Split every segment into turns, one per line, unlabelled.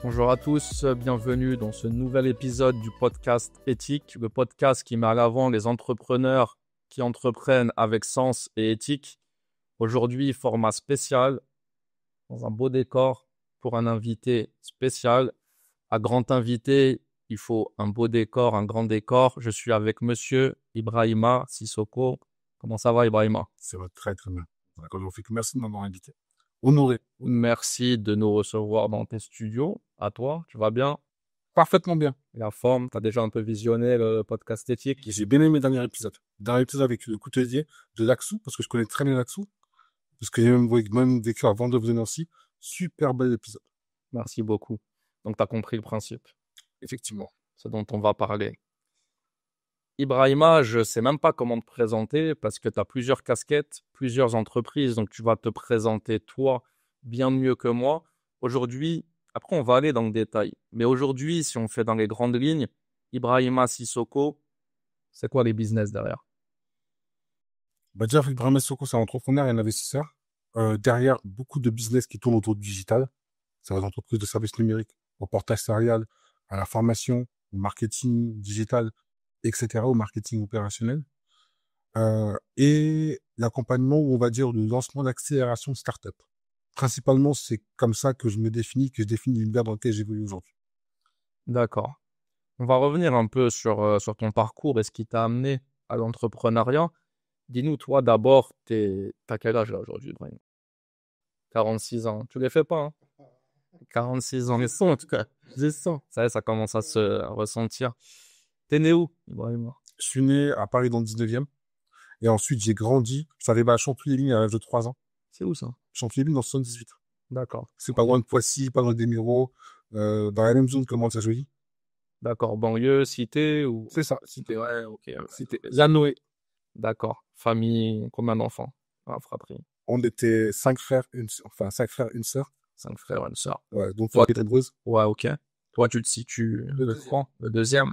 Bonjour à tous, bienvenue dans ce nouvel épisode du podcast Éthique, le podcast qui met à l'avant les entrepreneurs qui entreprennent avec sens et éthique. Aujourd'hui, format spécial, dans un beau décor pour un invité spécial. À grand invité, il faut un beau décor, un grand décor. Je suis avec monsieur Ibrahima Sissoko. Comment ça va, Ibrahima?
Ça va très très bien. D'accord, je vous fais que merci de m'avoir invité. Honoré.
Merci de nous recevoir dans tes studios. À toi, tu vas bien?
Parfaitement bien.
La forme, tu as déjà un peu visionné le podcast éthique?
J'ai bien aimé le dernier épisode. Le dernier épisode avec le coutelier de Laxou, parce que je connais très bien Laxou. Parce que j'ai même vécu avant de venir ici. Super bel épisode.
Merci beaucoup. Donc, tu as compris le principe,
Effectivement.
ce dont on va parler. Ibrahima, je sais même pas comment te présenter parce que tu as plusieurs casquettes, plusieurs entreprises. Donc, tu vas te présenter toi bien mieux que moi. Aujourd'hui, après, on va aller dans le détail. Mais aujourd'hui, si on fait dans les grandes lignes, Ibrahima Sissoko, c'est quoi les business derrière?
Bah, déjà, Ibrahima Sissoko, c'est un entrepreneur et un investisseur. Derrière, beaucoup de business qui tournent autour du digital. C'est des entreprises de services numériques, au portage salarial, à la formation, au marketing digital, etc., au marketing opérationnel. Et l'accompagnement, ou on va dire, le lancement d'accélération de start-up. Principalement, c'est comme ça que je me définis, que je définis l'univers dans lequel j'évolue aujourd'hui.
D'accord. On va revenir un peu sur ton parcours et ce qui t'a amené à l'entrepreneuriat. Dis-nous, toi, d'abord, t'as quel âge là aujourd'hui, Ibrahim? 46 ans. Tu les fais pas, hein? 46 ans. Les sons, en tout cas. Les sons. Ça y est, ça commence à se ressentir. T'es né où, Ibrahim?
Je suis né à Paris dans le 19e. Et ensuite, j'ai grandi. Je arrivé à Chantilly à l'âge de 3 ans.
C'est où ça?
Chantilly dans le 78.
D'accord.
C'est pas loin de Poissy, pas loin des Mureaux, dans la même zone que Mantes-la-Jolie.
D'accord. Banlieue, cité ou...
C'est ça.
Cité, ouais, ok.
C'était Jeanne-Noé.
D'accord. Famille, combien d'enfants? Ah, fratrie.
On était 5 frères, une sœur.
5 frères, une sœur.
Ouais, donc
Toi,
famille très nombreuse.
ouais, ok. Toi, tu te situes le deuxième.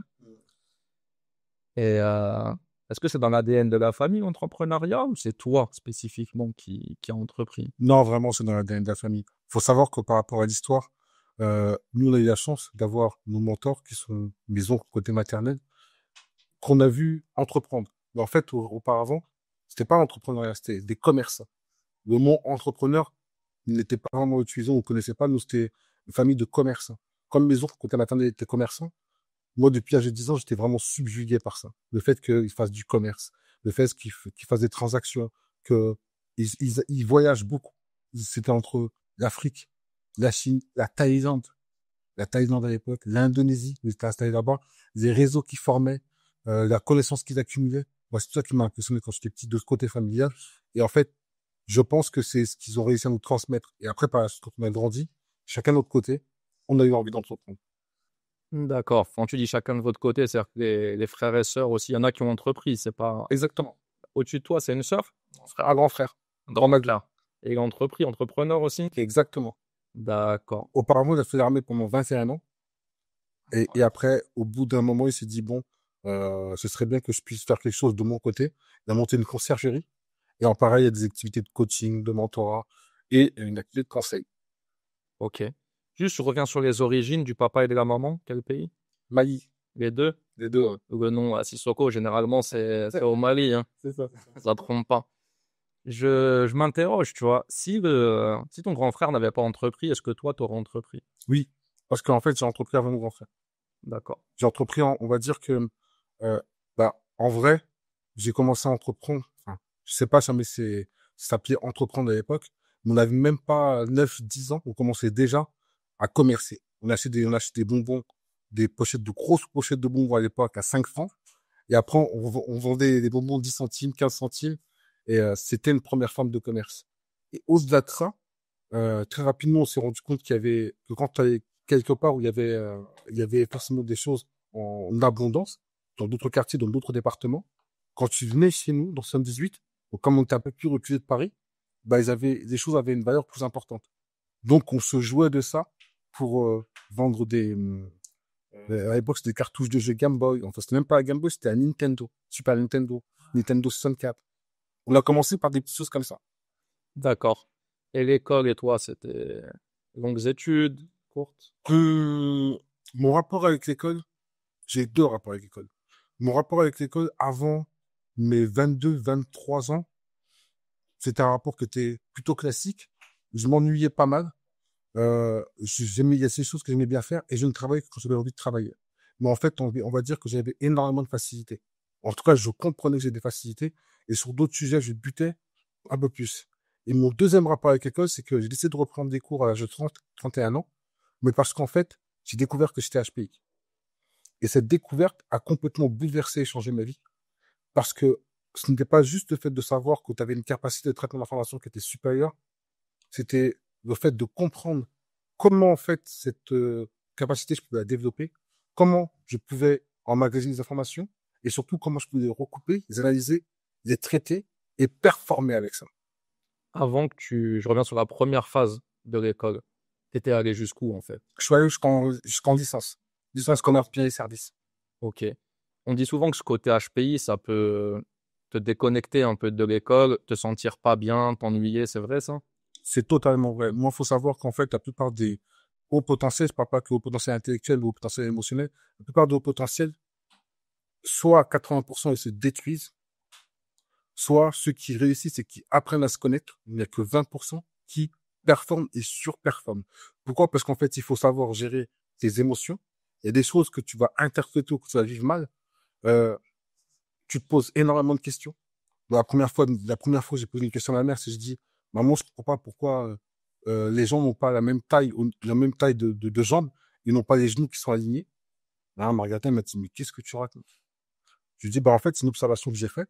Et est-ce que c'est dans l'ADN de la famille, l'entrepreneuriat, ou c'est toi spécifiquement qui a entrepris?
Non, vraiment, c'est dans l'ADN de la famille. Faut savoir que par rapport à l'histoire, nous, on a eu la chance d'avoir nos mentors, qui sont mes oncles côté maternel, qu'on a vu entreprendre. Mais en fait, auparavant, c'était pas l'entrepreneuriat, c'était des commerçants. Le mot entrepreneur n'était pas vraiment utilisé, on ne connaissait pas. Nous, c'était une famille de commerçants. Comme mes oncles côté maternel étaient commerçants, moi, depuis l'âge de 10 ans, j'étais vraiment subjugué par ça. Le fait qu'ils fassent du commerce, le fait qu'ils fassent des transactions, qu'ils voyagent beaucoup. C'était entre l'Afrique, la Chine, la Thaïlande à l'époque, l'Indonésie, où ils étaient installés là-bas, les réseaux qu'ils formaient, la connaissance qu'ils accumulaient. Moi, c'est tout ça qui m'a impressionné quand j'étais petit de ce côté familial. Et en fait, je pense que c'est ce qu'ils ont réussi à nous transmettre. Et après, par la suite, quand on a grandi, chacun de notre côté, on a eu envie d'entreprendre.
D'accord. Quand tu dis chacun de votre côté, c'est-à-dire que les frères et sœurs aussi, il y en a qui ont entrepris, c'est pas...
Exactement.
Au-dessus de toi, c'est une sœur?
Frère à grand frère.
Grand mec là. Et il a entrepris, entrepreneur aussi?
Exactement.
D'accord.
Auparavant, il a fait l'armée pendant 21 ans. Et après, au bout d'un moment, il s'est dit, bon, ce serait bien que je puisse faire quelque chose de mon côté. Il a monté une conciergerie. Et en pareil, il y a des activités de coaching, de mentorat et une activité de conseil.
Ok. Juste, je reviens sur les origines du papa et de la maman. Quel pays?
Mali,
Les deux?
les deux.
Le nom Sissoko, généralement, c'est au Mali, hein.
C'est ça.
Ça ne trompe pas. Je m'interroge, tu vois. Si ton grand frère n'avait pas entrepris, est-ce que toi, tu aurais entrepris?
Oui, parce qu'en fait, j'ai entrepris avant mon grand frère.
D'accord.
J'ai entrepris, on va dire que, euh, en vrai, j'ai commencé à entreprendre. Enfin, je sais pas jamais ça s'appelait entreprendre à l'époque, mais on n'avait même pas 9, 10 ans. On commençait déjà à commercer. On achetait des bonbons, de grosses pochettes de bonbons à l'époque à 5 francs. Et après, on vendait des bonbons 10 centimes, 15 centimes. Et c'était une première forme de commerce. Et au-delà de ça, très rapidement, on s'est rendu compte que quand tu allais quelque part où il y avait forcément des choses en abondance, dans d'autres quartiers, dans d'autres départements, quand tu venais chez nous, dans 78, donc comme on était un peu plus reculé de Paris, les choses avaient une valeur plus importante. Donc, on se jouait de ça pour vendre à l'époque, c'était des cartouches de jeux Game Boy. Enfin, c'était même pas un Game Boy, c'était un Nintendo, Super Nintendo, Nintendo 64. On a commencé par des petites choses comme ça.
D'accord. Et l'école et toi, c'était longues études, courte?
Mon rapport avec l'école, j'ai deux rapports avec l'école. Mon rapport avec l'école avant mes 22, 23 ans, c'était un rapport qui était plutôt classique. Je m'ennuyais pas mal. Il y a ces choses que j'aimais bien faire et je ne travaillais que quand j'avais envie de travailler. Mais en fait, on va dire que j'avais énormément de facilité. En tout cas, je comprenais que j'ai des facilités et sur d'autres sujets, je butais un peu plus. Et mon deuxième rapport avec l'école, c'est que j'ai décidé de reprendre des cours à l'âge de 30, 31 ans, mais parce qu'en fait, j'ai découvert que j'étais HPI. Et cette découverte a complètement bouleversé et changé ma vie parce que ce n'était pas juste le fait de savoir que tu avais une capacité de traitement d'information qui était supérieure, c'était le fait de comprendre comment, en fait, cette capacité, je pouvais la développer, comment je pouvais emmagasiner les informations et surtout comment je pouvais les recouper, les analyser, les traiter et performer avec ça.
Je reviens sur la première phase de l'école. T'étais allé jusqu'où, en fait?
Je suis allé jusqu'en licence. Licence commerce, biens et services.
Ok. On dit souvent que ce côté HPI, ça peut te déconnecter un peu de l'école, te sentir pas bien, t'ennuyer, c'est vrai ça?
C'est totalement vrai. Moi, il faut savoir qu'en fait, la plupart des hauts potentiels, je parle pas que hauts potentiels intellectuels ou hauts potentiels émotionnels, la plupart des hauts potentiels, soit à 80% ils se détruisent, soit ceux qui réussissent et qui apprennent à se connaître, il n'y a que 20% qui performent et surperforment. Pourquoi? Parce qu'en fait, il faut savoir gérer tes émotions. Il y a des choses que tu vas interpréter ou que tu vas vivre mal. Euh, Tu te poses énormément de questions. La première fois, j'ai posé une question à ma mère, c'est je dis, maman, je comprends pas pourquoi les gens n'ont pas la même taille de jambes, ils n'ont pas les genoux qui sont alignés. Là, Margarita m'a dit, mais qu'est-ce que tu racontes? Je lui dis, bah en fait, c'est une observation que j'ai faite.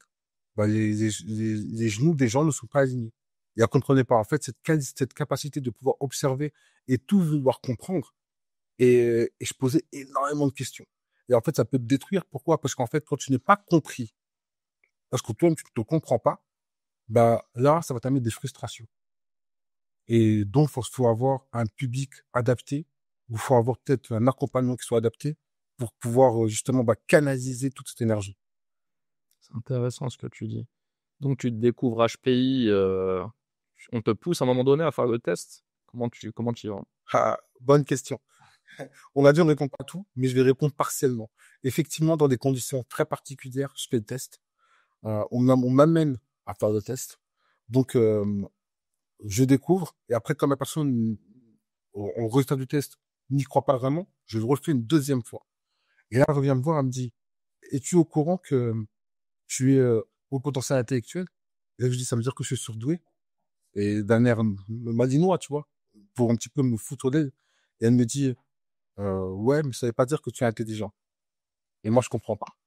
Bah, les genoux des gens ne sont pas alignés. Et elle comprenait pas. En fait, cette capacité de pouvoir observer et tout vouloir comprendre. Et je posais énormément de questions. Et en fait, ça peut te détruire. Pourquoi? Parce qu'en fait, quand tu n'es pas compris, parce que toi-même, tu ne te comprends pas, bah, là, ça va t'amener des frustrations. Et donc, faut avoir un public adapté, ou faut avoir peut-être un accompagnement qui soit adapté pour pouvoir, justement, bah, canaliser toute cette énergie.
C'est intéressant ce que tu dis. Donc tu te découvres HPI, on te pousse à un moment donné à faire le test? Comment tu y vas?
Ah, bonne question. On a dit on répond pas à tout, mais je vais répondre partiellement. Effectivement, dans des conditions très particulières, je fais le test. On m'amène à faire le test. Donc, je découvre. Et après, quand la personne, au résultat du test, n'y croit pas vraiment, je le refais une deuxième fois. Et là, elle revient me voir, elle me dit, es-tu au courant que tu es au potentiel intellectuel? Et là, je dis, ça veut dire que je suis surdoué. Et d'un air malinois, tu vois, pour un petit peu me foutre d'elle. Et elle me dit, ouais, mais ça veut pas dire que tu es intelligent. Et moi, je comprends pas.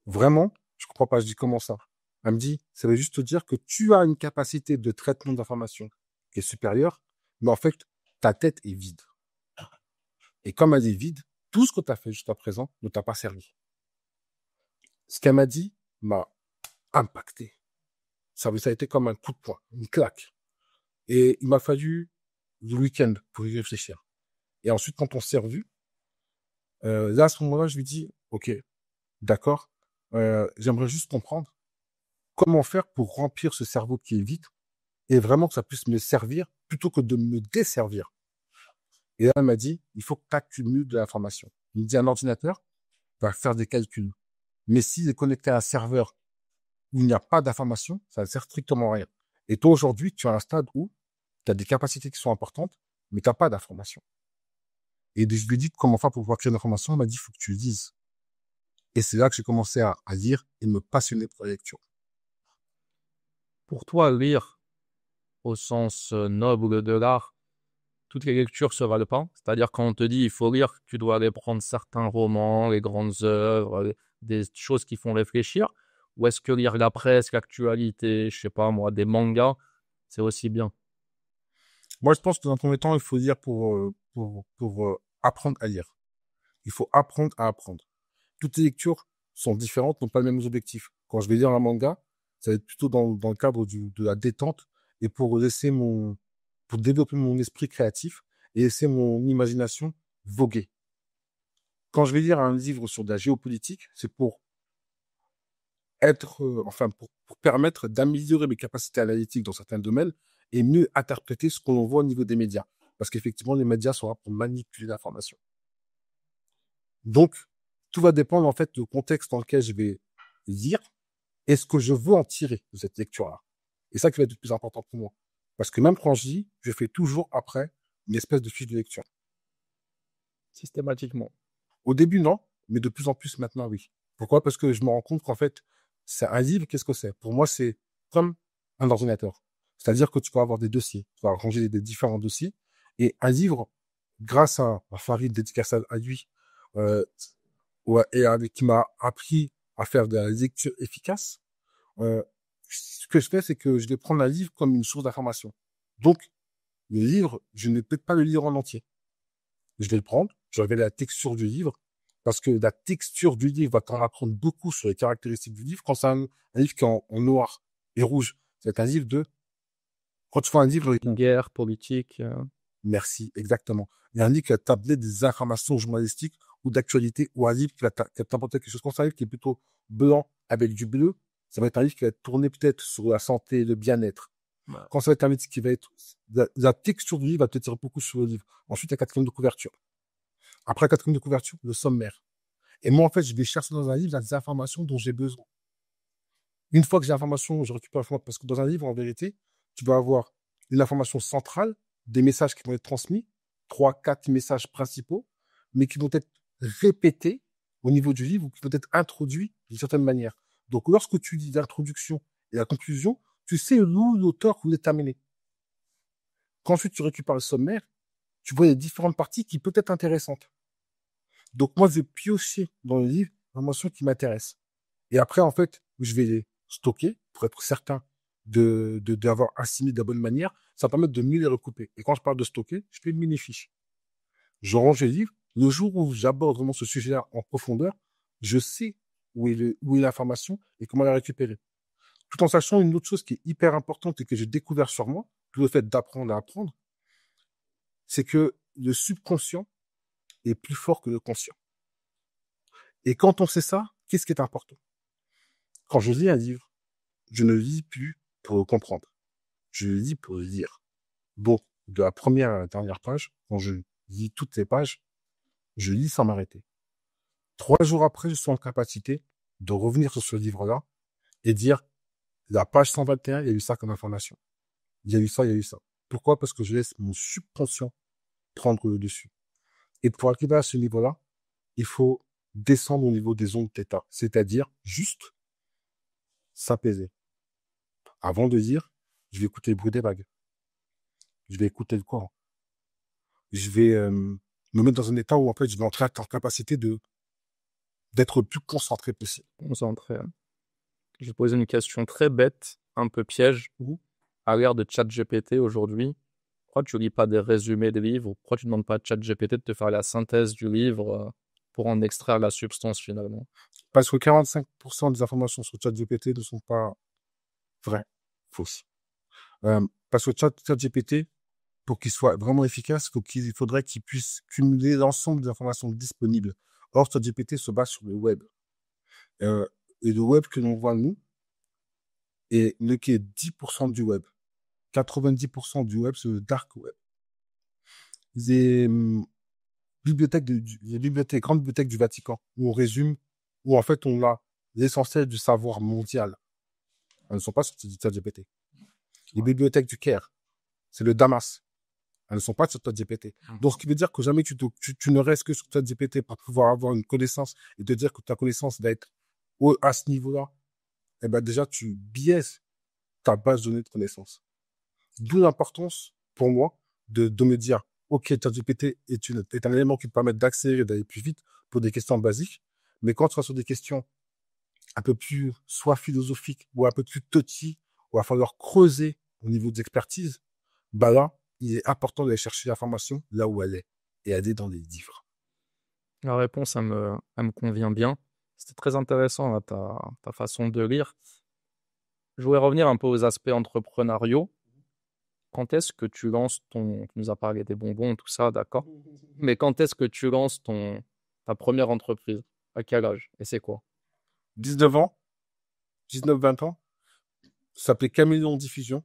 Vraiment, je comprends pas. Je dis, comment ça? Elle me dit, ça veut juste te dire que tu as une capacité de traitement d'information qui est supérieure, mais en fait, ta tête est vide. Et comme elle est vide, tout ce que tu as fait jusqu'à présent ne t'a pas servi. Ce qu'elle m'a dit m'a impacté. Ça a été comme un coup de poing, une claque. Et il m'a fallu le week-end pour y réfléchir. Et ensuite, quand on s'est revu, là, à ce moment-là, je lui dis, OK, d'accord, j'aimerais juste comprendre comment faire pour remplir ce cerveau qui est vide et vraiment que ça puisse me servir plutôt que de me desservir. Et là, elle m'a dit, il faut que tu accumules de l'information. Il me dit, un ordinateur va faire des calculs. Mais s'il est connecté à un serveur où il n'y a pas d'information, ça ne sert strictement à rien. Et toi, aujourd'hui, tu as un stade où tu as des capacités qui sont importantes, mais tu n'as pas d'information. Et je lui ai dit comment faire pour pouvoir créer de l'information. Elle m'a dit, il faut que tu lises. Et c'est là que j'ai commencé à lire et me passionner pour la lecture.
Pour toi, lire au sens noble de l'art, toutes les lectures se valent pas. C'est-à-dire quand on te dit il faut lire, tu dois aller prendre certains romans, les grandes œuvres, des choses qui font réfléchir. Ou est-ce que lire la presse, l'actualité, je sais pas moi, des mangas, c'est aussi bien?
Moi, je pense que dans un premier temps, il faut lire pour apprendre à lire. Il faut apprendre à apprendre. Toutes les lectures sont différentes, n'ont pas les mêmes objectifs. Quand je vais lire un manga, ça va être plutôt dans le cadre de la détente et pour développer mon esprit créatif et laisser mon imagination voguer. Quand je vais lire un livre sur de la géopolitique, c'est pour pour permettre d'améliorer mes capacités analytiques dans certains domaines et mieux interpréter ce que l'on voit au niveau des médias. parce qu'effectivement, les médias sont là pour manipuler l'information. Donc, tout va dépendre, en fait, du contexte dans lequel je vais lire et ce que je veux en tirer de cette lecture-là. Et ça qui va être le plus important pour moi. Parce que même quand je lis, je fais toujours après une espèce de fiche de lecture.
Systématiquement.
Au début, non, mais de plus en plus maintenant, oui. Pourquoi? Parce que je me rends compte qu'en fait, c'est un livre, qu'est-ce que c'est? Pour moi, c'est comme un ordinateur. C'est-à-dire que tu vas avoir des dossiers, tu vas ranger des différents dossiers, et un livre, grâce à Farid, dédicace à lui, euh, qui m'a appris à faire de la lecture efficace, ce que je fais, c'est que je vais prendre un livre comme une source d'information. Donc, le livre, je ne peux pas le lire en entier. Je vais le prendre, je vais la texture du livre, parce que la texture du livre va t'en apprendre beaucoup sur les caractéristiques du livre. Quand c'est un livre qui est en noir et rouge, c'est un livre quand tu fais un livre,
Guerre, politique.
merci, exactement. Il y a un livre qui va t'amener des informations journalistiques ou d'actualité, ou un livre qui va t'apporter quelque chose. Quand c'est un livre qui est plutôt blanc avec du bleu, ça va être un livre qui va être tourné peut-être sur la santé et le bien-être.
Ouais.
Quand ça va être un livre qui va être, la texture du livre va te tirer beaucoup sur le livre. Ensuite, la quatrième de couverture. Après la quatrième de couverture, le sommaire. Et moi, en fait, je vais chercher dans un livre des informations dont j'ai besoin. Une fois que j'ai l'information, je récupère l'information. Parce que dans un livre, en vérité, tu vas avoir une information centrale, des messages qui vont être transmis, 3, 4 messages principaux, mais qui vont être répétés au niveau du livre ou qui vont être introduits d'une certaine manière. Donc, lorsque tu lis l'introduction et la conclusion, tu sais où l'auteur voulait t'amener. Quand ensuite tu récupères le sommaire, tu vois les différentes parties qui peuvent être intéressantes. Donc, moi, je vais piocher dans le livre l'information qui m'intéresse. Et après, en fait, je vais les stocker pour être certain d'avoir assimilé de la bonne manière. Ça va permettre de mieux les recouper. Et quand je parle de stocker, je fais une mini-fiche. Je range les livres. Le jour où j'aborde vraiment ce sujet-là en profondeur, je sais où est l'information et comment la récupérer. Tout en sachant une autre chose qui est hyper importante et que j'ai découvert sur moi, tout le fait d'apprendre à apprendre, c'est que le subconscient est plus fort que le conscient. Et quand on sait ça, qu'est-ce qui est important? Quand je lis un livre, je ne lis plus pour le comprendre. Je le lis pour le lire. Bon, de la première à la dernière page, quand je lis toutes les pages, je lis sans m'arrêter. 3 jours après, je suis en capacité de revenir sur ce livre-là et dire, la page 121, il y a eu ça comme information. Il y a eu ça, il y a eu ça. Pourquoi? Parce que je laisse mon subconscient prendre le dessus. Et pour arriver à ce niveau-là, il faut descendre au niveau des ondes θ, c'est-à-dire juste s'apaiser. Avant de dire, je vais écouter le bruit des vagues. Je vais écouter le courant. Je vais me mettre dans un état où en fait je vais entrer en capacité d'être le plus concentré possible.
Concentré. Je vais poser une question très bête, un peu piège. À l'ère de ChatGPT aujourd'hui, pourquoi tu lis pas des résumés des livres? Pourquoi tu demandes pas à ChatGPT de te faire la synthèse du livre pour en extraire la substance finalement?
Parce que 45% des informations sur ChatGPT ne sont pas vraies, fausses. Parce que ChatGPT, pour qu'il soit vraiment efficace, il faudrait qu'il puisse cumuler l'ensemble des informations disponibles. Or, ChatGPT se base sur le web. Et le web que l'on voit, nous, ne qui est 10% du web. 90% du web, c'est le dark web. Les grandes bibliothèques du Vatican, où on résume, où en fait on a l'essentiel du savoir mondial. Elles ne sont pas sur ChatGPT. Les bibliothèques du Caire, c'est le Damas. Elles ne sont pas sur ChatGPT. Donc, ce qui veut dire que jamais tu ne restes que sur ChatGPT pour pouvoir avoir une connaissance et te dire que ta connaissance va être à ce niveau-là. Eh ben, déjà, tu biaises ta base de données de connaissances. D'où l'importance, pour moi, de me dire, OK, ChatGPT est un élément qui te permet d'accélérer, d'aller plus vite pour des questions basiques. Mais quand tu vas sur des questions un peu plus, soit philosophiques ou un peu plus touchy, où il va falloir creuser au niveau d'expertise, bah là, il est important d'aller chercher l'information là où elle est et aller dans les livres.
La réponse, elle me convient bien. C'était très intéressant là, ta façon de lire. Je voulais revenir un peu aux aspects entrepreneuriaux. Quand est-ce que tu lances tu nous as parlé des bonbons, tout ça, d'accord. Mais quand est-ce que tu lances ta première entreprise? À quel âge? Et c'est quoi?
19 ans, 19-20 ans, ça s'appelait Caméléon Diffusion.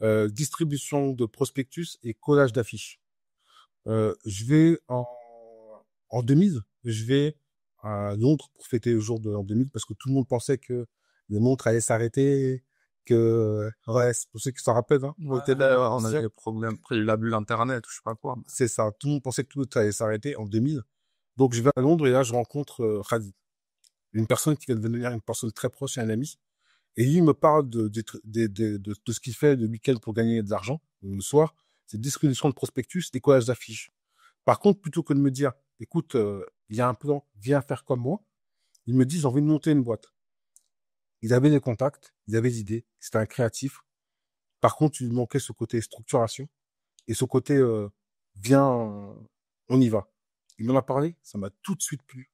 distribution de prospectus et collage d'affiches. Je vais en 2000, je vais à Londres pour fêter le jour de l'an 2000 parce que tout le monde pensait que les montres allaient s'arrêter, ouais, c'est pour ceux qui s'en rappellent, hein.
On avait des problèmes. Après, il a bu l'internet ou je sais pas quoi.
C'est ça. Tout le monde pensait que tout allait s'arrêter en 2000. Donc, je vais à Londres et là, je rencontre Khalid, une personne qui va devenir une personne très proche et un ami. Et lui, il me parle de ce qu'il fait le week-end pour gagner de l'argent le soir. C'est distribution de prospectus, décollage d'affiches. Par contre, plutôt que de me dire, écoute, il y a un plan, viens faire comme moi, il me dit, j'ai envie de monter une boîte. Il avait des contacts, il avait des idées, c'était un créatif. Par contre, il manquait ce côté structuration et ce côté, viens, on y va. Il m'en a parlé, ça m'a tout de suite plu.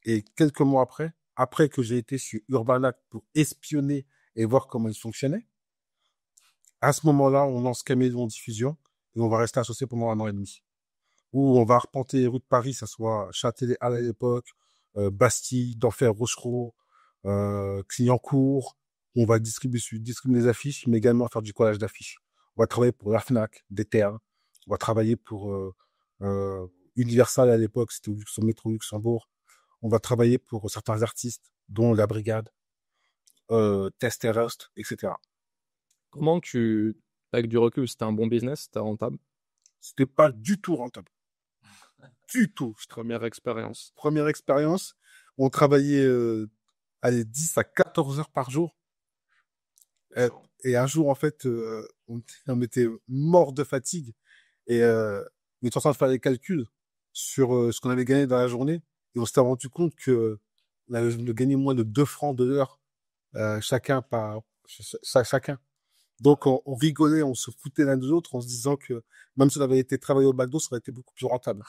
Et quelques mois après que j'ai été sur Urbanac pour espionner et voir comment il fonctionnait, à ce moment-là, on lance Caméléon Diffusion et on va rester associé pendant 1 an et demi. Où on va arpenter les rues de Paris, ça soit Châtelet à l'époque, Bastille, d'Enfer, Rochereau, Clignancourt. On va distribuer les affiches, mais également faire du collage d'affiches. On va travailler pour la Fnac, Déter. On va travailler pour Universal à l'époque, c'était au métro Luxembourg. On va travailler pour certains artistes, dont La Brigade, Test et Rust, etc.
Comment avec du recul, c'était un bon business, c'était rentable?
C'était pas du tout rentable. Du tout.
Première expérience.
Première expérience, on travaillait 10 à 14 heures par jour. Et un jour, en fait, on était mort de fatigue. Et on était en train de faire des calculs sur ce qu'on avait gagné dans la journée. Et on s'était rendu compte que on avait gagné moins de 2 francs de l'heure chacun. Donc, on rigolait, on se foutait l'un de l'autre en se disant que même si on avait été travailler au McDo, ça aurait été beaucoup plus rentable.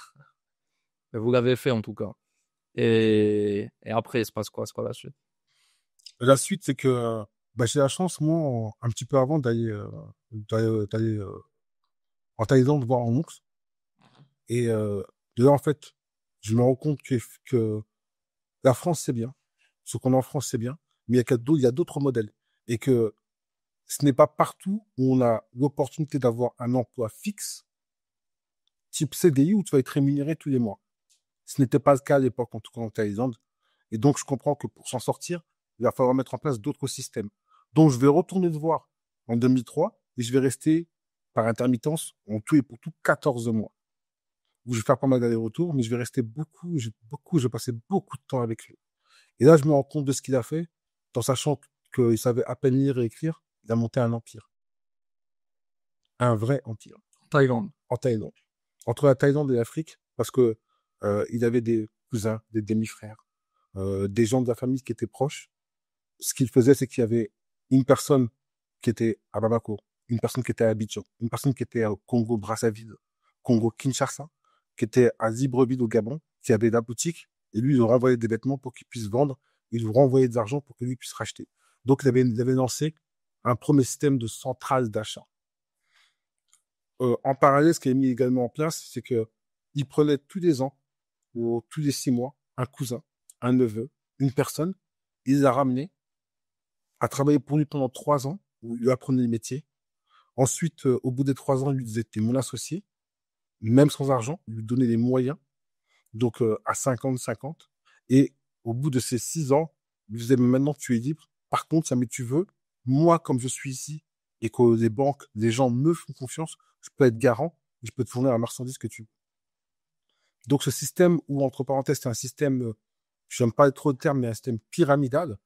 Mais vous l'avez fait en tout cas. Et après, il se passe quoi? C'est quoi la suite?
La suite, c'est que j'ai la chance, moi, un petit peu avant d'aller en Thaïlande voir mon oncle. Et de là, en fait, je me rends compte que la France, c'est bien. Ce qu'on a en France, c'est bien. Mais il y a d'autres modèles. Et que ce n'est pas partout où on a l'opportunité d'avoir un emploi fixe, type CDI, où tu vas être rémunéré tous les mois. Ce n'était pas le cas à l'époque, en tout cas en Thaïlande. Et donc, je comprends que pour s'en sortir, il va falloir mettre en place d'autres systèmes. Donc, je vais retourner te voir en 2003 et je vais rester par intermittence en tout et pour tout 14 mois. Où je vais faire pas mal d'allers-retours, mais je vais rester je vais passer beaucoup de temps avec lui. Et là, je me rends compte de ce qu'il a fait, en sachant qu'il savait à peine lire et écrire, il a monté un empire. Un vrai empire.
Thaïlande.
En Thaïlande. Entre la Thaïlande et l'Afrique, parce que il avait des cousins, des demi-frères, des gens de la famille qui étaient proches. Ce qu'il faisait, c'est qu'il y avait une personne qui était à Bamako, une personne qui était à Abidjan, une personne qui était au Congo-Brazzaville, Congo-Kinshasa, qui était à Libreville au Gabon, qui avait la boutique, et lui, il lui renvoyait des vêtements pour qu'il puisse vendre, il lui renvoyait de l'argent pour que lui puisse racheter. Donc, il avait lancé un premier système de centrale d'achat. En parallèle, ce qu'il a mis également en place, c'est que il prenait tous les ans, ou tous les 6 mois, un cousin, un neveu, une personne, il l'a ramené, a travaillé pour lui pendant 3 ans, où il lui apprenait le métier. Ensuite, au bout des 3 ans, il lui disait, t'es mon associé, même sans argent, il lui donnait les moyens, donc à 50-50. Et au bout de ces 6 ans, il lui disait, mais maintenant tu es libre. Par contre, si jamais tu veux, moi, comme je suis ici, et que les banques, les gens me font confiance, je peux être garant, je peux te fournir la marchandise que tu veux. Donc ce système, où entre parenthèses, c'est un système, je n'aime pas trop le terme, mais un système pyramidal,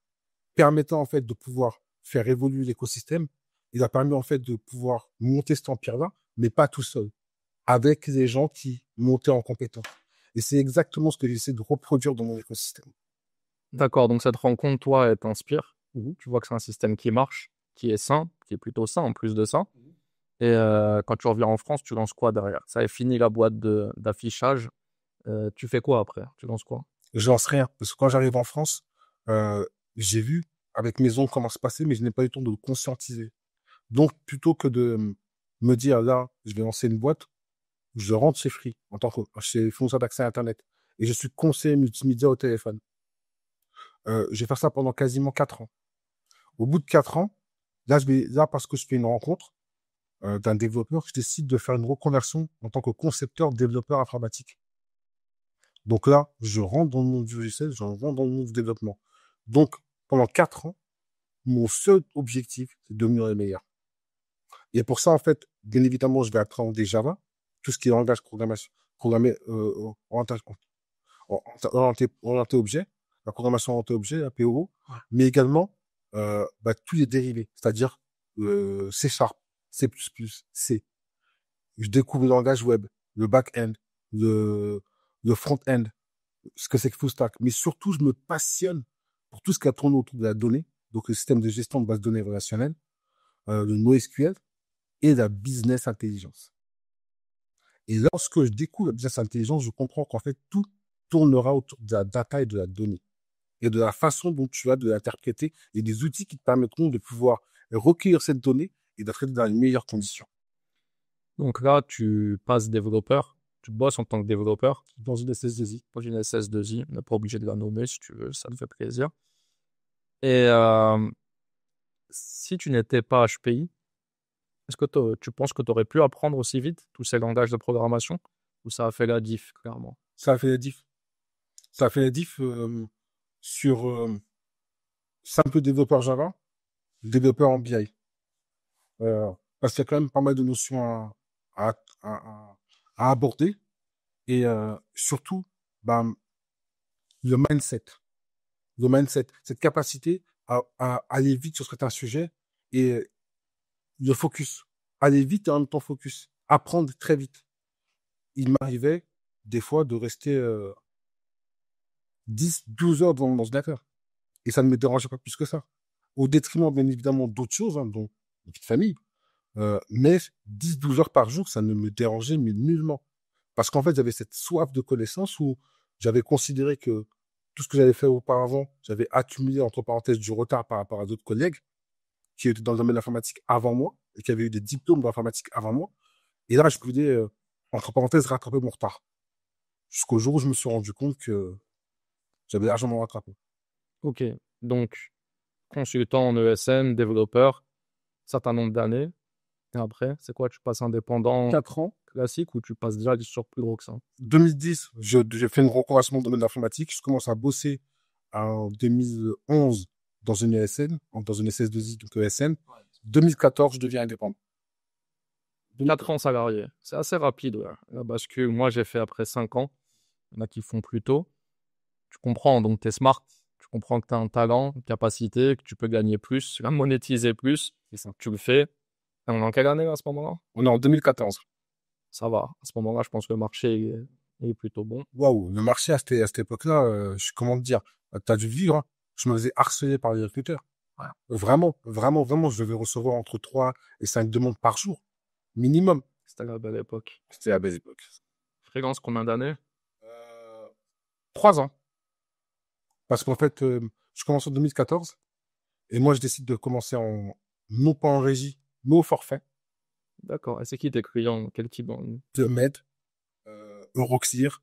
permettant en fait de pouvoir faire évoluer l'écosystème. Il a permis en fait de pouvoir monter cet empire-là, mais pas tout seul, avec des gens qui montaient en compétence. Et c'est exactement ce que j'essaie de reproduire dans mon écosystème.
D'accord, donc cette rencontre, toi, elle t'inspire. Tu vois que c'est un système qui marche, qui est sain, qui est plutôt sain en plus de ça. Et quand tu reviens en France, tu lances quoi derrière? Ça est fini la boîte d'affichage. Tu fais quoi après? Tu lances quoi?
Je lance rien, parce que quand j'arrive en France, j'ai vu avec mes oncles comment se passer, mais je n'ai pas eu le temps de le conscientiser. Donc, plutôt que de me dire, là, je vais lancer une boîte, je rentre chez Free, chez fournisseur d'accès à Internet, et je suis conseiller multimédia au téléphone. Je vais faire ça pendant quasiment 4 ans. Au bout de 4 ans, là, parce que je fais une rencontre, d'un développeur, je décide de faire une reconversion en tant que concepteur développeur informatique. Donc là, je rentre dans le monde du logiciel, je rentre dans le monde du développement. Donc, pendant 4 ans, mon seul objectif, c'est de devenir le meilleur. Et pour ça, en fait, bien évidemment, je vais apprendre des Java, tout ce qui est langage programmé, orienté objet, la programmation orientée objet, la POO, mais également tous les dérivés, c'est-à-dire C#, C++, C. Je découvre le langage web, le back-end, le front-end, ce que c'est que full stack. Mais surtout, je me passionne pour tout ce qui a tourné autour de la donnée, donc le système de gestion de base de données relationnelles, le NoSQL et la business intelligence. Et lorsque je découvre la business intelligence, je comprends qu'en fait, tout tournera autour de la data et de la donnée et de la façon dont tu vas de l'interpréter et des outils qui te permettront de pouvoir recueillir cette donnée et d'être dans les meilleures conditions.
Donc là, tu passes développeur, tu bosses en tant que développeur
Dans une SS2I.
dans une SS2I. On n'est pas obligé de la nommer si tu veux, ça te fait plaisir. Et si tu n'étais pas HPI, est-ce que tu penses que tu aurais pu apprendre aussi vite tous ces langages de programmation ou ça a fait la diff, clairement?
Ça a fait la diff. Ça a fait la diff sur simple développeur Java, développeur en BI. Parce qu'il y a quand même pas mal de notions à aborder et surtout le mindset. Le mindset, cette capacité à aller vite sur certains sujets et le focus. Aller vite et en même temps focus. Apprendre très vite. Il m'arrivait des fois de rester 10, 12 heures dans mon ordinateur. Et ça ne me dérangeait pas plus que ça. Au détriment, bien évidemment, d'autres choses, dont ma petite famille. Mais 10, 12 heures par jour, ça ne me dérangeait mais nullement. Parce qu'en fait, j'avais cette soif de connaissance où j'avais considéré que tout ce que j'avais fait auparavant, j'avais accumulé, entre parenthèses, du retard par rapport à d'autres collègues qui étaient dans le domaine de l'informatique avant moi et qui avaient eu des diplômes d'informatique avant moi. Et là, je voulais, entre parenthèses, rattraper mon retard. Jusqu'au jour où je me suis rendu compte que j'avais largement rattrapé.
Ok, donc consultant en ESN, développeur, certain nombre d'années. Et après, c'est quoi? Tu passes indépendant
4 ans.
classique ou tu passes déjà sur plus gros que ça?
2010, j'ai fait une reconversion dans le domaine de l'informatique. Je commence à bosser en 2011 dans une ESN, dans une SS2I, donc ESN. 2014, je deviens indépendant.
4 ans salarié. C'est assez rapide, ouais. La bascule, moi, j'ai fait après 5 ans. Il y en a qui font plus tôt. Tu comprends, donc tu es smart. Tu comprends que tu as un talent, une capacité, que tu peux gagner plus, la monétiser plus.
C'est ça.
Tu le fais. Et on est en quelle année à ce moment-là?
On est en 2014.
Ça va. À ce moment-là, je pense que le marché est plutôt bon.
Waouh, le marché à cette époque-là, comment te dire, t'as dû vivre, hein. Je me faisais harceler par les recruteurs.
Ouais.
Vraiment, vraiment, vraiment, je devais recevoir entre 3 et 5 demandes par jour, minimum.
C'était la belle époque.
C'était la belle époque.
Freelance, combien d'années?
3 ans. Parce qu'en fait, je commence en 2014 et moi, je décide de commencer non pas en régie, mais au forfait.
D'accord. Et c'est qui tes clients? Quel type?
De Med, Euroclear,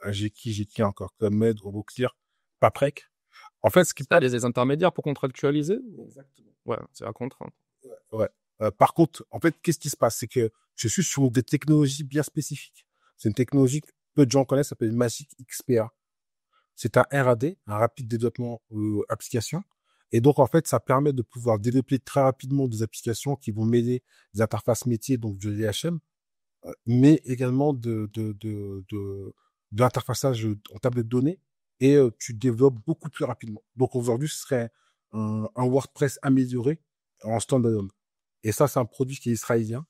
j'ai qui encore? Med, Euroclear, Paprec. En fait,
T'as des intermédiaires pour contractualiser?
Exactement.
Ouais, c'est la contrainte.
Ouais. Par contre, en fait, qu'est-ce qui se passe? C'est que je suis sur des technologies bien spécifiques. C'est une technologie que peu de gens connaissent, ça s'appelle Magic XPA. C'est un RAD, un rapide développement application. Et donc, en fait, ça permet de pouvoir développer très rapidement des applications qui vont mêler des interfaces métiers, donc de l'IHM, mais également de l'interfaçage en table de données. Et tu développes beaucoup plus rapidement. Donc, aujourd'hui, ce serait un WordPress amélioré en standalone. Et ça, c'est un produit qui est israélien,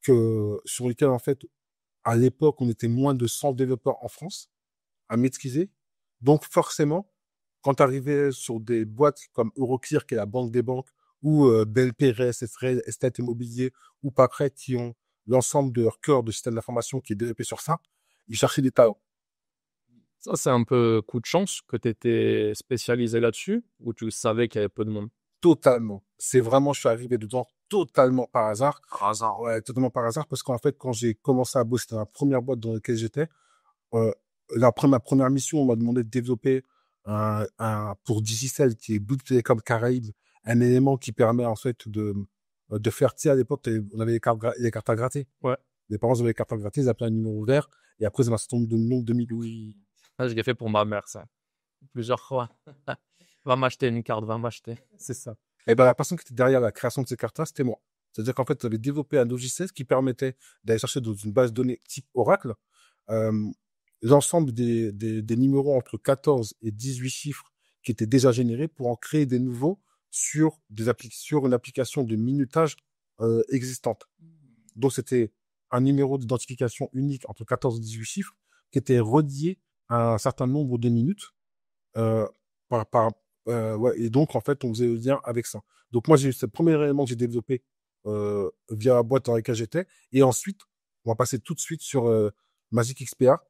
sur lequel, en fait, à l'époque, on était moins de 100 développeurs en France à maîtriser. Donc, forcément, quand tu arrivais sur des boîtes comme Euroclear, qui est la banque des banques, ou BNP, Estate Immobilier, ou Pacret, qui ont l'ensemble de leur cœur de système d'information qui est développé sur ça, ils cherchaient des talents.
Ça, c'est un peu coup de chance que tu étais spécialisé là-dessus ou tu savais qu'il y avait peu de monde?
Totalement. C'est vraiment, je suis arrivé dedans totalement par hasard.
Par hasard.
Ouais, totalement par hasard, parce qu'en fait, quand j'ai commencé à bosser dans la première boîte dans laquelle j'étais, ma première mission, on m'a demandé de développer pour Digicel, qui est Bouygues Télécom Caraïbes, un élément qui permet en fait de faire, tu sais, à l'époque, on avait les cartes à gratter.
Ouais.
Les parents avaient les cartes à gratter, ils appelaient un numéro vert, et après, ils avaient un certain nombre de noms de millions.
Oui. Ah, je l'ai fait pour ma mère, ça. Plusieurs fois. Va m'acheter une carte, va m'acheter.
C'est ça. Et ben, la personne qui était derrière la création de ces cartes-là, c'était moi. C'est-à-dire qu'en fait, j'avais développé un logiciel qui permettait d'aller chercher dans une base de données type Oracle, euh, l'ensemble des numéros entre 14 et 18 chiffres qui étaient déjà générés pour en créer des nouveaux sur sur une application de minutage, existante. Donc, c'était un numéro d'identification unique entre 14 et 18 chiffres qui était relié à un certain nombre de minutes, euh, par, par, ouais, et donc, en fait, on faisait le lien avec ça. Donc, moi, c'est le premier élément que j'ai développé via la boîte dans laquelle j'étais. Et ensuite, on va passer tout de suite sur Magic XPA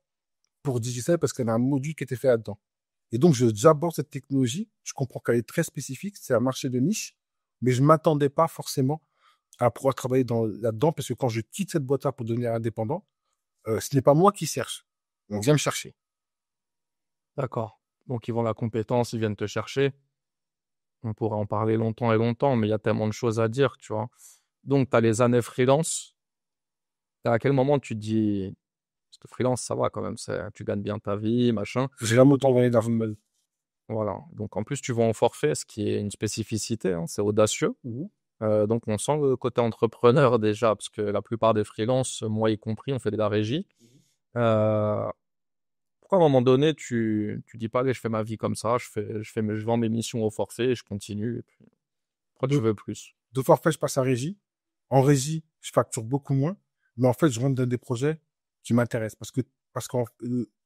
pour Digicel parce qu'il y a un module qui était fait là-dedans. Et donc, j'aborde cette technologie. Je comprends qu'elle est très spécifique. C'est un marché de niche. Mais je m'attendais pas forcément à pouvoir travailler là-dedans parce que quand je quitte cette boîte-là pour devenir indépendant, ce n'est pas moi qui cherche. On vient me chercher.
D'accord. Donc, ils vont la compétence, ils viennent te chercher. On pourrait en parler longtemps et longtemps, mais il y a tellement de choses à dire, tu vois. Donc, tu as les années freelance. À quel moment tu te dis, parce que freelance, ça va quand même, tu gagnes bien ta vie, machin.
J'ai jamais autant gagné d'argent de ma vie.
Voilà. Donc, en plus, tu vas en forfait, ce qui est une spécificité, hein, c'est audacieux. Donc, on sent le côté entrepreneur déjà, parce que la plupart des freelances, moi y compris, on fait de la régie. Euh, Pourquoi à un moment donné, tu dis pas, allez, je fais ma vie comme ça, je vends mes missions au forfait et je continue. Et puis, pourquoi tu
De,
veux plus?
de forfait, je passe à régie. En régie, je facture beaucoup moins. Mais en fait, je rentre dans des projets qui m'intéressent. Parce que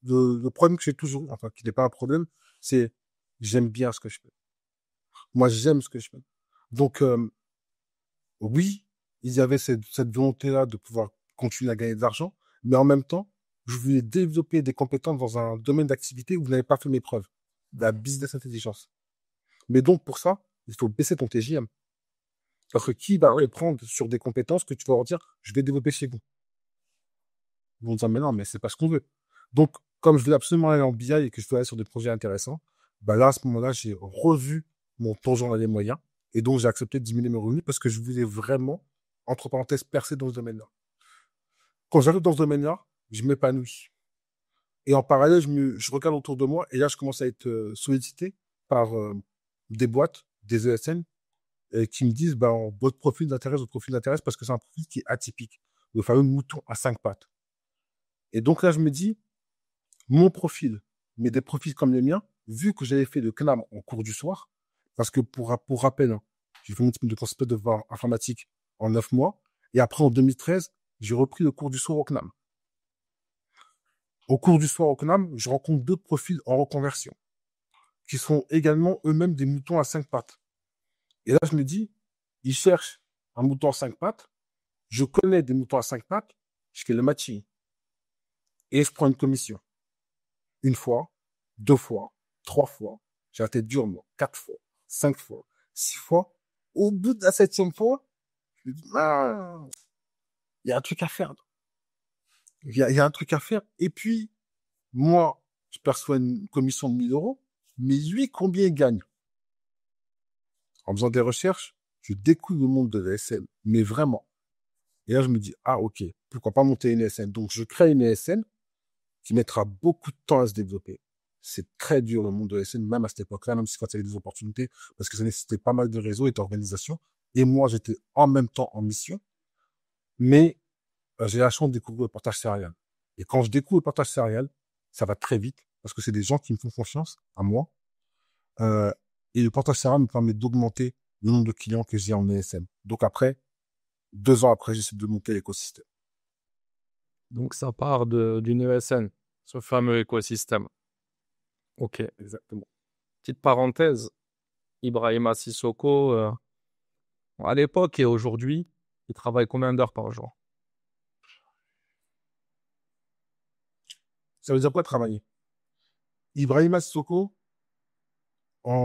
le problème que j'ai toujours, enfin, qui n'est pas un problème, c'est j'aime bien ce que je fais. Moi, j'aime ce que je fais. Donc, oui, il y avait cette volonté-là de pouvoir continuer à gagner de l'argent, mais en même temps, je voulais développer des compétences dans un domaine d'activité où vous n'avez pas fait mes preuves, la business intelligence. Mais donc, pour ça, il faut baisser ton TJM. Parce que qui va te prendre sur des compétences que tu vas leur dire, je vais développer chez vous? Ils vont dire, mais non, mais c'est pas ce qu'on veut. Donc, comme je voulais absolument aller en BI et que je voulais aller sur des projets intéressants, bah là, à ce moment-là, j'ai revu mon taux journalier moyen. Et donc, j'ai accepté de diminuer mes revenus parce que je voulais vraiment, entre parenthèses, percer dans ce domaine-là. Quand j'arrive dans ce domaine-là, je m'épanouis. Et en parallèle, je regarde autour de moi et là, je commence à être sollicité par des boîtes, des ESN, qui me disent, ben, votre profil d'intérêt parce que c'est un profil qui est atypique. Le fameux mouton à 5 pattes. Et donc là, je me dis, mon profil, mais des profils comme les miens, vu que j'avais fait le CNAM en cours du soir, parce que pour rappel, hein, j'ai fait mon diplôme de concepteur de voie informatique en 9 mois, et après en 2013, j'ai repris le cours du soir au CNAM. Au cours du soir au CNAM, je rencontre deux profils en reconversion, qui sont également eux-mêmes des moutons à 5 pattes. Et là, je me dis, ils cherchent un mouton à 5 pattes, je connais des moutons à 5 pattes, je fais le matching. Et je prends une commission. Une fois, 2 fois, 3 fois, j'ai la tête dure, moi, 4 fois, 5 fois, 6 fois. Au bout de la 7e fois, je me dis, ah, il y a un truc à faire. Il y a un truc à faire. Et puis, moi, je perçois une commission de 1 000 euros, mais lui, combien il gagne? En faisant des recherches, je découvre le monde de l'ESN, mais vraiment. Et là, je me dis, ah, ok, pourquoi pas monter une ESN? Donc, je crée une ESN qui mettra beaucoup de temps à se développer. C'est très dur le monde de l'ESN, même à cette époque-là, même si quand il y avait des opportunités, parce que ça nécessitait pas mal de réseaux et d'organisations. Et moi, j'étais en même temps en mission, mais j'ai la chance de découvrir le portage salarial. Et quand je découvre le portage salarial, ça va très vite, parce que c'est des gens qui me font confiance à moi. Euh, et le portage salarial me permet d'augmenter le nombre de clients que j'ai en ESN. Donc après, 2 ans après, j'essaie de monter l'écosystème.
Donc, ça part d'une ESN, ce fameux écosystème. Ok.
Exactement.
Petite parenthèse, Ibrahima Sissoko, à l'époque et aujourd'hui, il travaille combien d'heures par jour?
Ça veut dire quoi travailler? Ibrahima Sissoko,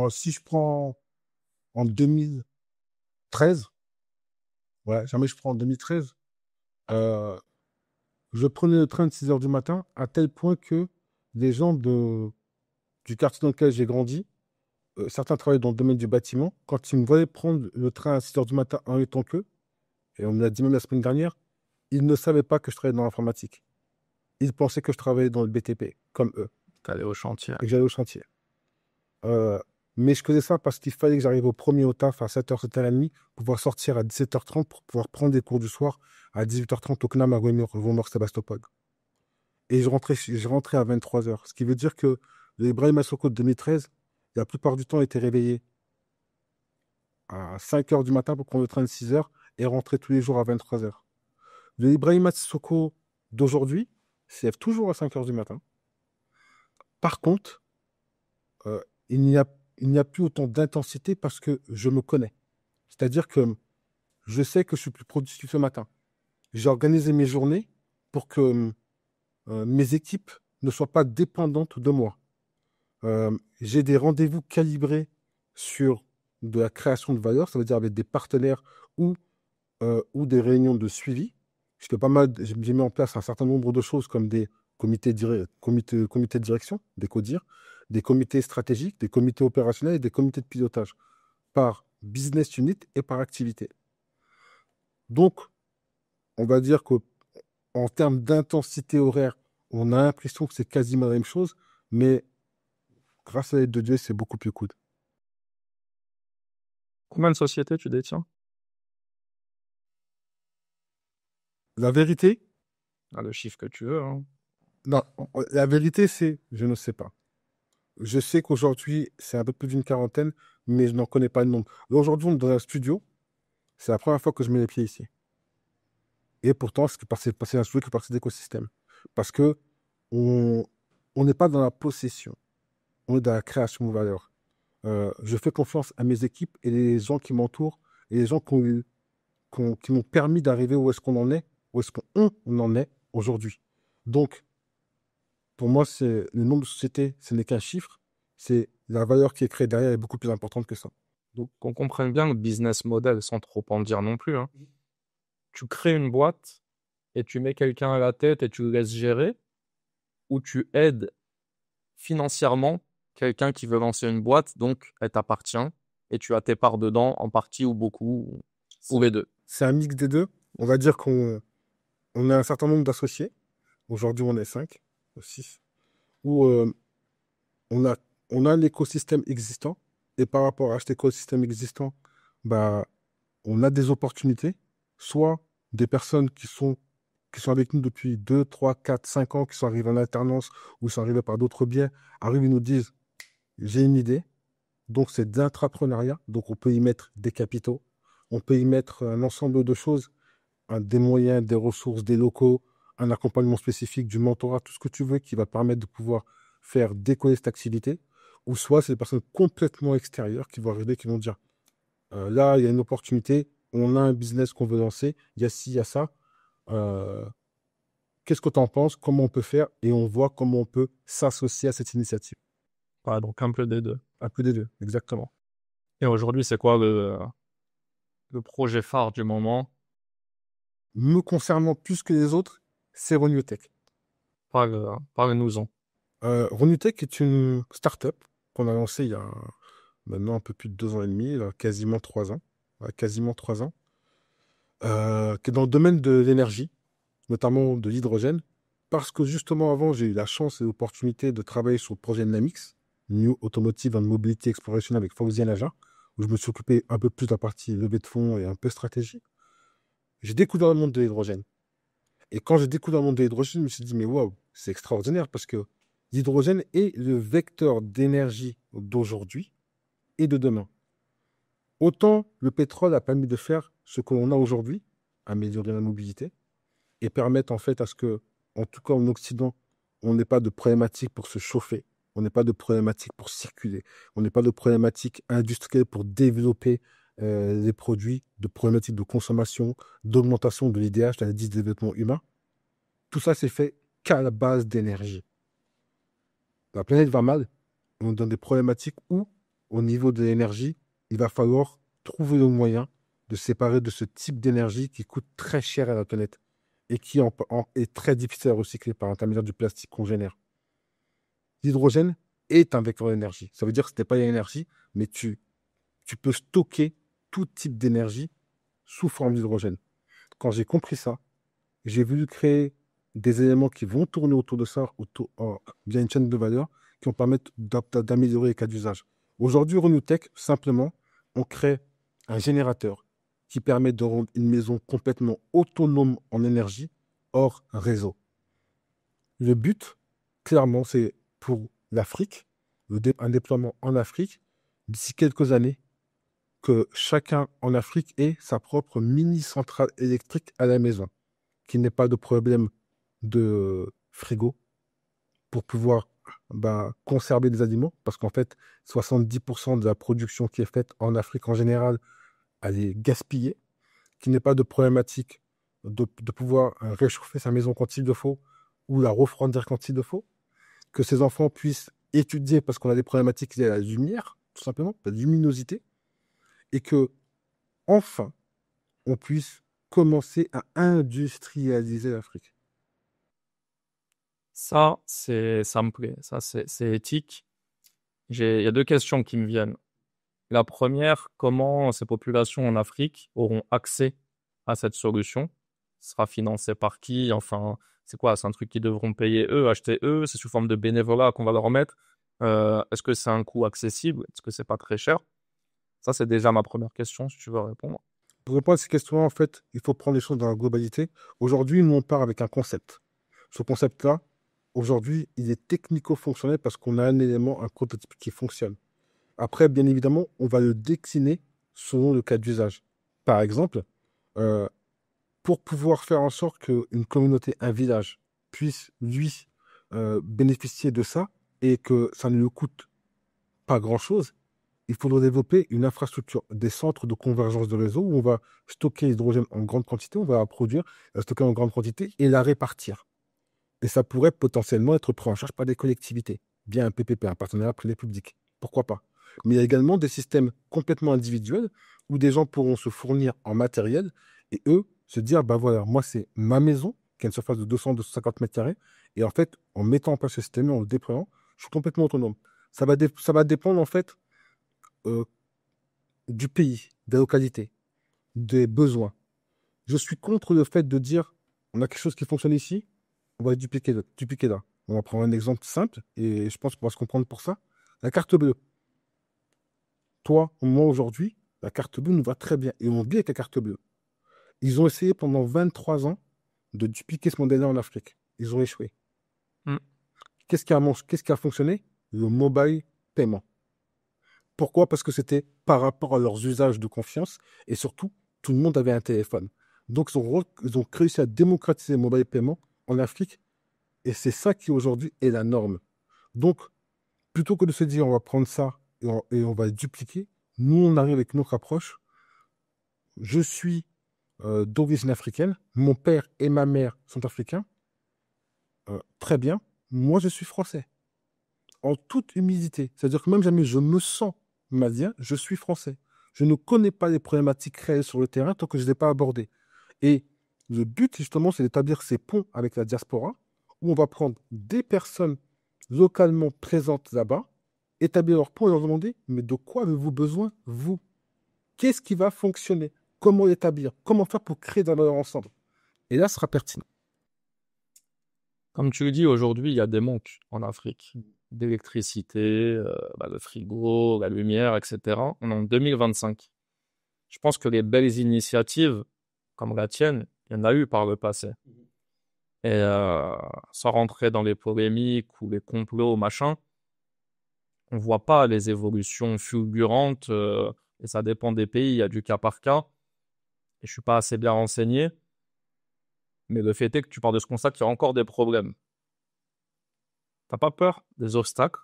si je prends en 2013, ouais, jamais je prends en 2013, euh, je prenais le train de 6 heures du matin à tel point que les gens du quartier dans lequel j'ai grandi, certains travaillaient dans le domaine du bâtiment, quand ils me voyaient prendre le train à 6 heures du matin en étant que, et on me l'a dit même la semaine dernière, ils ne savaient pas que je travaillais dans l'informatique. Ils pensaient que je travaillais dans le BTP, comme eux,
T'allais au chantier.
et que j'allais au chantier. Euh, mais je faisais ça parce qu'il fallait que j'arrive au premier au taf à 7h, 7h30, pour pouvoir sortir à 17h30 pour pouvoir prendre des cours du soir à 18h30 au CNAM à Rumor-Sébastopol. Et je rentrais à 23h. Ce qui veut dire que le Ibrahim Sissoko de 2013, la plupart du temps, était réveillé à 5h du matin pour prendre le train de 6h et rentrer tous les jours à 23h. Le Ibrahim Sissoko d'aujourd'hui se lève toujours à 5h du matin. Par contre, euh, il n'y a, il n'y a plus autant d'intensité parce que je me connais. C'est-à-dire que je sais que je suis plus productif le matin. J'ai organisé mes journées pour que mes équipes ne soient pas dépendantes de moi. J'ai des rendez-vous calibrés sur de la création de valeur, ça veut dire avec des partenaires ou, ou des réunions de suivi. J'ai mis en place un certain nombre de choses comme des comités de direction, des CODIR, des comités stratégiques, des comités opérationnels et des comités de pilotage par business unit et par activité. Donc, on va dire qu'en termes d'intensité horaire, on a l'impression que c'est quasiment la même chose, mais grâce à l'aide de Dieu, c'est beaucoup plus cool.
Combien de sociétés tu détiens?
La vérité,
Ah, le chiffre que tu veux, hein.
non, la vérité, c'est, je ne sais pas. Je sais qu'aujourd'hui, c'est un peu plus d'une quarantaine, mais je n'en connais pas le nombre. Aujourd'hui, on est dans un studio, c'est la première fois que je mets les pieds ici. Et pourtant, c'est un studio qui fait partie d'écosystème. Parce que on on n'est pas dans la possession, on est dans la création de valeur. Je fais confiance à mes équipes et les gens qui m'entourent et les gens qui m'ont permis d'arriver où est-ce qu'on en est, où est-ce qu'on en est aujourd'hui. Donc, pour moi, c'est le nombre de sociétés, ce n'est qu'un chiffre. C'est la valeur qui est créée derrière est beaucoup plus importante que ça.
Donc, qu'on comprenne bien le business model sans trop en dire non plus, hein. Tu crées une boîte et tu mets quelqu'un à la tête et tu le laisses gérer, ou tu aides financièrement quelqu'un qui veut lancer une boîte, donc elle t'appartient et tu as tes parts dedans en partie ou beaucoup, ou les deux.
C'est un mix des deux. On va dire qu'on a un certain nombre d'associés. Aujourd'hui, on est 5, 6. Où on a, on a l'écosystème existant. Et par rapport à cet écosystème existant, bah, on a des opportunités. Soit des personnes qui sont avec nous depuis 2, 3, 4, 5 ans, qui sont arrivées en alternance ou sont arrivées par d'autres biais, arrivent et nous disent, j'ai une idée. Donc, c'est de l'intrapreneuriat. Donc, on peut y mettre des capitaux. On peut y mettre un ensemble de choses, des moyens, des ressources, des locaux, un accompagnement spécifique, du mentorat, tout ce que tu veux qui va permettre de pouvoir faire décoller cette activité. Ou soit, c'est des personnes complètement extérieures qui vont arriver, qui vont dire, là, il y a une opportunité, on a un business qu'on veut lancer, il y a ci, il y a ça. Euh, Qu'est-ce que tu en penses? Comment on peut faire? Et on voit comment on peut s'associer à cette initiative.
Voilà, donc un peu des deux.
Un peu des deux, exactement.
Et aujourd'hui, c'est quoi le projet phare du moment?
Me concernant plus que les autres, c'est Renewtech.
Parle-nous-en.
Renewtech est une start-up qu'on a lancée il y a maintenant un peu plus de 2 ans et demi, là, quasiment 3 ans. Ouais, quasiment 3 ans. Qui est dans le domaine de l'énergie, notamment de l'hydrogène. Parce que justement, avant, j'ai eu la chance et l'opportunité de travailler sur le projet Namix, New Automotive and Mobility Exploration avec Fawzi Naja, où je me suis occupé un peu plus de la partie levée de fonds et un peu stratégie. J'ai découvert le monde de l'hydrogène. Et quand j'ai découvert le monde de l'hydrogène, je me suis dit, mais waouh, c'est extraordinaire parce que l'hydrogène est le vecteur d'énergie d'aujourd'hui et de demain. Autant le pétrole a permis de faire ce que l'on a aujourd'hui, améliorer la mobilité, et permettre en fait à ce que, en tout cas en Occident, on n'ait pas de problématique pour se chauffer, on n'ait pas de problématique pour circuler, on n'ait pas de problématique industrielle pour développer les produits, de problématiques de consommation, d'augmentation de l'IDH, l'indice de développement humain. Tout ça, c'est fait qu'à la base d'énergie. La planète va mal, on est dans des problématiques où, au niveau de l'énergie, il va falloir trouver le moyen de se séparer de ce type d'énergie qui coûte très cher à la planète et qui est très difficile à recycler par l'intermédiaire du plastique qu'on génère. L'hydrogène est un vecteur d'énergie. Ça veut dire que ce n'est pas l'énergie, mais tu peux stocker tout type d'énergie sous forme d'hydrogène. quand j'ai compris ça, j'ai voulu créer des éléments qui vont tourner autour de ça, via une chaîne de valeur, qui vont permettre d'améliorer les cas d'usage. Aujourd'hui, Renewtech, simplement, on crée un générateur qui permet de rendre une maison complètement autonome en énergie hors réseau. Le but, clairement, c'est pour l'Afrique, un déploiement en Afrique, d'ici quelques années, que chacun en Afrique ait sa propre mini-centrale électrique à la maison, qu'il n'ait pas de problème de frigo pour pouvoir conserver des aliments, parce qu'en fait, 70% de la production qui est faite en Afrique en général, elle est gaspillée, qu'il n'ait pas de problématique de pouvoir réchauffer sa maison quand il le faut, ou la refroidir quand il le faut, que ses enfants puissent étudier parce qu'on a des problématiques liées à la lumière, tout simplement, la luminosité, et que, enfin, on puisse commencer à industrialiser l'Afrique.
Ça me plaît. Ça, c'est éthique. Il y a deux questions qui me viennent. La première, comment ces populations en Afrique auront accès à cette solution? Ce sera financé par qui? Enfin, c'est quoi? C'est un truc qu'ils devront payer eux, acheter eux? C'est sous forme de bénévolat qu'on va leur mettre? Est-ce que c'est un coût accessible? Est-ce que c'est pas très cher? Ça, c'est déjà ma première question, si tu veux répondre.
Pour répondre à ces questions-là, en fait, il faut prendre les choses dans la globalité. Aujourd'hui, nous, on part avec un concept. Ce concept-là, aujourd'hui, il est technico-fonctionnel parce qu'on a un élément, un prototype qui fonctionne. Après, bien évidemment, on va le décliner selon le cas d'usage. Par exemple, euh, pour pouvoir faire en sorte qu'une communauté, un village, puisse, lui, bénéficier de ça et que ça ne lui coûte pas grand-chose, il faudra développer une infrastructure, des centres de convergence de réseau où on va stocker l'hydrogène en grande quantité, on va la produire, la stocker en grande quantité et la répartir. Et ça pourrait potentiellement être pris en charge par des collectivités, via un PPP, un partenariat privé-public. Pourquoi pas? Mais il y a également des systèmes complètement individuels où des gens pourront se fournir en matériel et eux se dire, bah voilà, moi c'est ma maison, qui a une surface de 200-250 mètres carrés, et en fait, en mettant en place ce système, en le déployant, je suis complètement autonome. Ça va dépendre en fait euh, du pays, des localités, des besoins. Je suis contre le fait de dire, on a quelque chose qui fonctionne ici, on va le dupliquer là. On va prendre un exemple simple et je pense qu'on va se comprendre pour ça. La carte bleue. Toi, moi aujourd'hui, la carte bleue nous va très bien. Et on vit avec la carte bleue. Ils ont essayé pendant 23 ans de dupliquer ce modèle-là en Afrique. Ils ont échoué.
Hmm.
Qu'est-ce qui a fonctionné? Le mobile paiement. Pourquoi? Parce que c'était par rapport à leurs usages de confiance et surtout, tout le monde avait un téléphone. Donc, ils ont réussi à démocratiser le mobile paiement en Afrique et c'est ça qui aujourd'hui est la norme. Donc, plutôt que de se dire on va prendre ça et on va le dupliquer, nous on arrive avec notre approche. Je suis d'origine africaine, mon père et ma mère sont africains. Très bien, moi je suis français. En toute humilité. C'est-à-dire que même jamais je me sens malien, je suis français. Je ne connais pas les problématiques réelles sur le terrain tant que je ne les ai pas abordées. Et le but, justement, c'est d'établir ces ponts avec la diaspora, où on va prendre des personnes localement présentes là-bas, établir leurs ponts et leur demander, mais de quoi avez-vous besoin, vous? Qu'est-ce qui va fonctionner? Comment l'établir? Comment faire pour créer de la valeur ensemble? Et là, ce sera pertinent.
Comme tu le dis, aujourd'hui, il y a des manques en Afrique d'électricité, le frigo, la lumière, etc. On est en 2025. Je pense que les belles initiatives comme la tienne, il y en a eu par le passé. Et sans rentrer dans les polémiques ou les complots, machin, on voit pas les évolutions fulgurantes et ça dépend des pays, il y a du cas par cas. Et je suis pas assez bien renseigné, mais le fait est que tu pars de ce constat qu'il y a encore des problèmes. T'as pas peur des obstacles,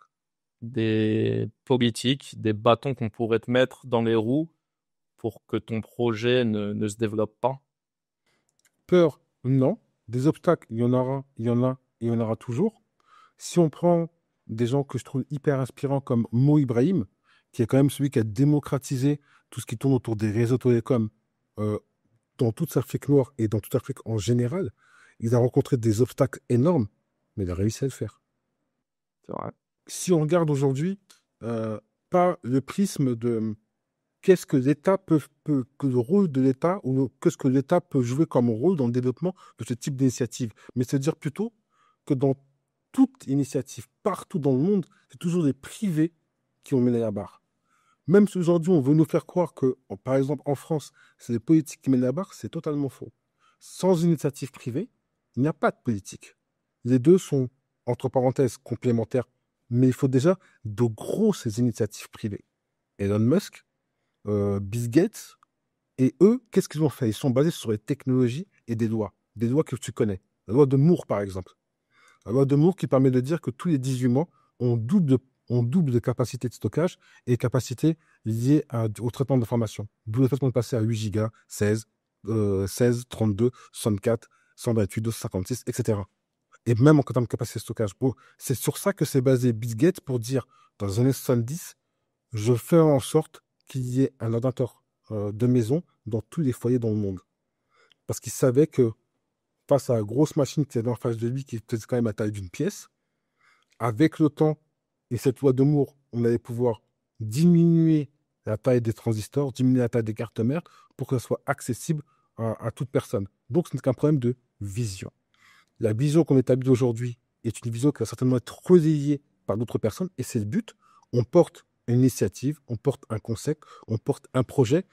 des politiques, des bâtons qu'on pourrait te mettre dans les roues pour que ton projet ne se développe pas?
Peur, non. Des obstacles, il y en aura, il y en a, et il y en aura toujours. Si on prend des gens que je trouve hyper inspirants comme Mo Ibrahim, qui est quand même celui qui a démocratisé tout ce qui tourne autour des réseaux télécoms euh, dans toute l'Afrique noire et dans toute l'Afrique en général, il a rencontré des obstacles énormes, mais il a réussi à le faire.
C'est vrai.
Si on regarde aujourd'hui, euh, pas le prisme de qu'est-ce que l'État que le rôle de l'État ou qu'est-ce que l'État peut jouer comme rôle dans le développement de ce type d'initiative. Mais c'est dire plutôt que dans toute initiative, partout dans le monde, c'est toujours les privés qui ont mené la barre. Même si aujourd'hui on veut nous faire croire que, par exemple en France, c'est les politiques qui mènent la barre, c'est totalement faux. Sans initiative privée, il n'y a pas de politique. Les deux sont, entre parenthèses, complémentaires, mais il faut déjà de grosses initiatives privées. Elon Musk, Bill Gates, et eux, qu'est-ce qu'ils ont fait? Ils sont basés sur les technologies et des lois que tu connais. La loi de Moore, par exemple. La loi de Moore qui permet de dire que tous les 18 mois, on double de capacité de stockage et capacité liée au traitement d'informations. D'où le fait qu'on est passé à 8 gigas, 16, 16, 32, 64, 128, 256, etc. Et même en termes de capacité de stockage. Bon, c'est sur ça que s'est basé Bill Gates pour dire, dans les années 70, je fais en sorte qu'il y ait un ordinateur de maison dans tous les foyers dans le monde. Parce qu'il savait que face à la grosse machine qui était en face de lui, qui faisait quand même la taille d'une pièce, avec le temps et cette loi de Moore, on allait pouvoir diminuer la taille des transistors, diminuer la taille des cartes mères pour que ça soit accessible à toute personne. Donc, ce n'est qu'un problème de vision. La vision qu'on établit aujourd'hui est une vision qui va certainement être relayée par d'autres personnes et c'est le but. On porte une initiative, on porte un concept, on porte un projet,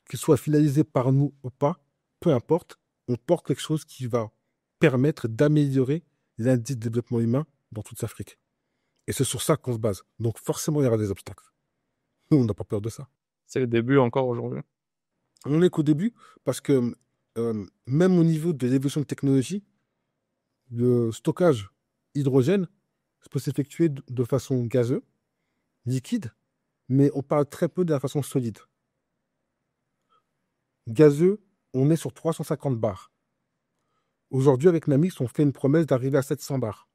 qu'il soit finalisé par nous ou pas, peu importe, on porte quelque chose qui va permettre d'améliorer l'indice de développement humain dans toute l'Afrique. Et c'est sur ça qu'on se base. Donc forcément, il y aura des obstacles. Nous, on n'a pas peur de ça.
C'est le début encore aujourd'hui.
On n'est qu'au début parce que même au niveau de l'évolution de technologie, le stockage hydrogène peut s'effectuer de façon gazeuse, liquide, mais on parle très peu de la façon solide. Gazeux, on est sur 350 bars. Aujourd'hui, avec Namix, on fait une promesse d'arriver à 700 bars.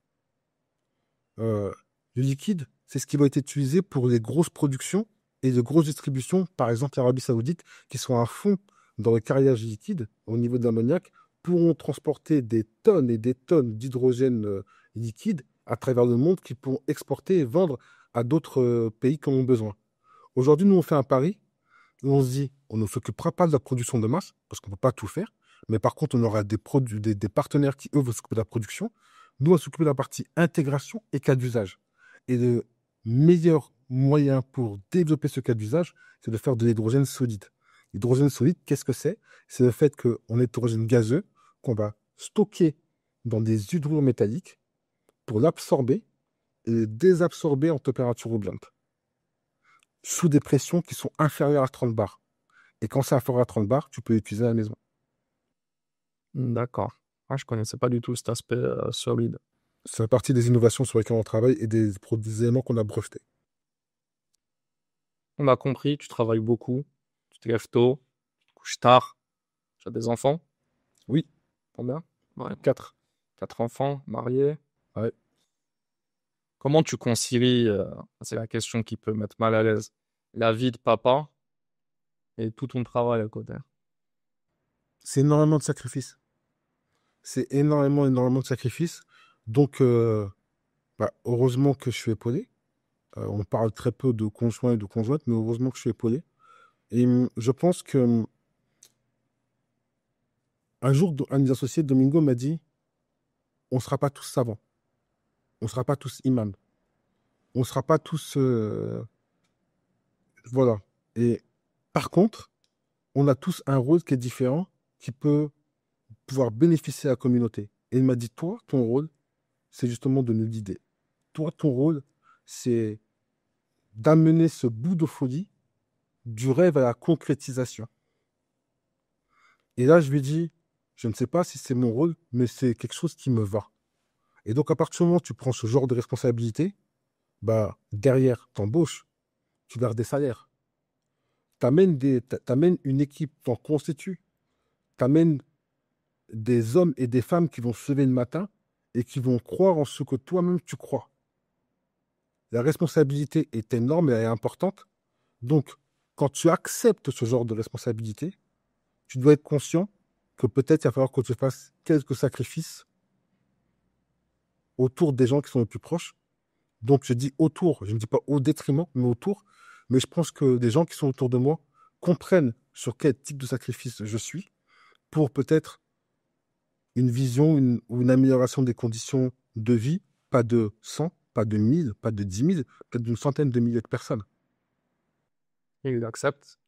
Le liquide, c'est ce qui va être utilisé pour les grosses productions et de grosses distributions, par exemple l'Arabie Saoudite, qui sont à fond dans le carriage liquide au niveau de l'ammoniac, pourront transporter des tonnes et des tonnes d'hydrogène liquide à travers le monde qui pourront exporter et vendre à d'autres pays qui en ont besoin. Aujourd'hui, nous, on fait un pari où on se dit, on ne s'occupera pas de la production de masse, parce qu'on ne peut pas tout faire, mais par contre, on aura des partenaires qui, eux, vont s'occuper de la production. Nous, on va s'occuper de la partie intégration et cas d'usage. Et le meilleur moyen pour développer ce cas d'usage, c'est de faire de l'hydrogène solide. L'hydrogène solide, qu'est-ce que c'est? C'est le fait qu'on ait l'hydrogène gazeux qu'on va stocker dans des hydrures métalliques pour l'absorber et le désabsorber en température ambiante, sous des pressions qui sont inférieures à 30 bars. Et quand c'est inférieur à 30 bars, tu peux l'utiliser à la maison.
D'accord. Ah, je connaissais pas du tout cet aspect solide.
Ça fait partie des innovations sur lesquelles on travaille et des éléments qu'on a brevetés.
On a compris, tu travailles beaucoup, tu te lèves tôt, tu te couches tard. Tu as des enfants?
Oui,
Combien? Ouais.
4.
4 enfants, mariés.
Ouais.
Comment tu concilies, c'est la question qui peut mettre mal à l'aise, la vie de papa et tout ton travail à côté?
C'est énormément de sacrifices. C'est énormément, énormément de sacrifices. Donc, heureusement que je suis épaulé. On parle très peu de conjoints et de conjointes, mais heureusement que je suis épaulé. Et je pense que un jour, un des associés, Domingo, m'a dit, on ne sera pas tous savants. On ne sera pas tous imams. On ne sera pas tous... voilà. Et par contre, on a tous un rôle qui est différent, qui peut pouvoir bénéficier à la communauté. Et il m'a dit, toi, ton rôle, c'est justement de nous guider. Toi, ton rôle, c'est d'amener ce bout de folie du rêve à la concrétisation. Et là, je lui dis, je ne sais pas si c'est mon rôle, mais c'est quelque chose qui me va. Et donc, à partir du moment où tu prends ce genre de responsabilité, bah, derrière, t'embauches, tu gardes des salaires, t'amènes une équipe, t'en constitues, t'amènes des hommes et des femmes qui vont se lever le matin et qui vont croire en ce que toi-même tu crois. La responsabilité est énorme et elle est importante. Donc, quand tu acceptes ce genre de responsabilité, tu dois être conscient que peut-être il va falloir que tu fasses quelques sacrifices autour des gens qui sont les plus proches. Donc, je dis autour, je ne dis pas au détriment, mais autour, Mais je pense que des gens qui sont autour de moi comprennent sur quel type de sacrifice je suis pour peut-être une vision ou une amélioration des conditions de vie, pas de 100, pas de 1000, pas de 10 000, peut-être d'une centaine de milliers de personnes.
Et il accepte.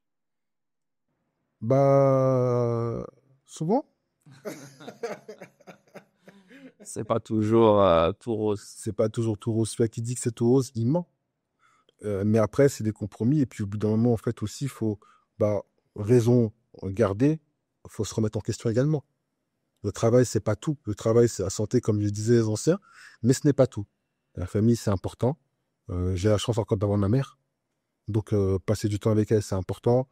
Bah, souvent,
C'est pas toujours tout rose.
c'est pas toujours tout rose. Celui qui dit que c'est tout rose, il ment. Mais après, c'est des compromis. Et puis, au bout d'un moment, en fait, aussi, il faut, bah, raison garder, il faut se remettre en question également. Le travail, c'est pas tout. Le travail, c'est la santé, comme je disais les anciens, mais ce n'est pas tout. La famille, c'est important. J'ai la chance encore d'avoir ma mère. Donc, passer du temps avec elle, c'est important.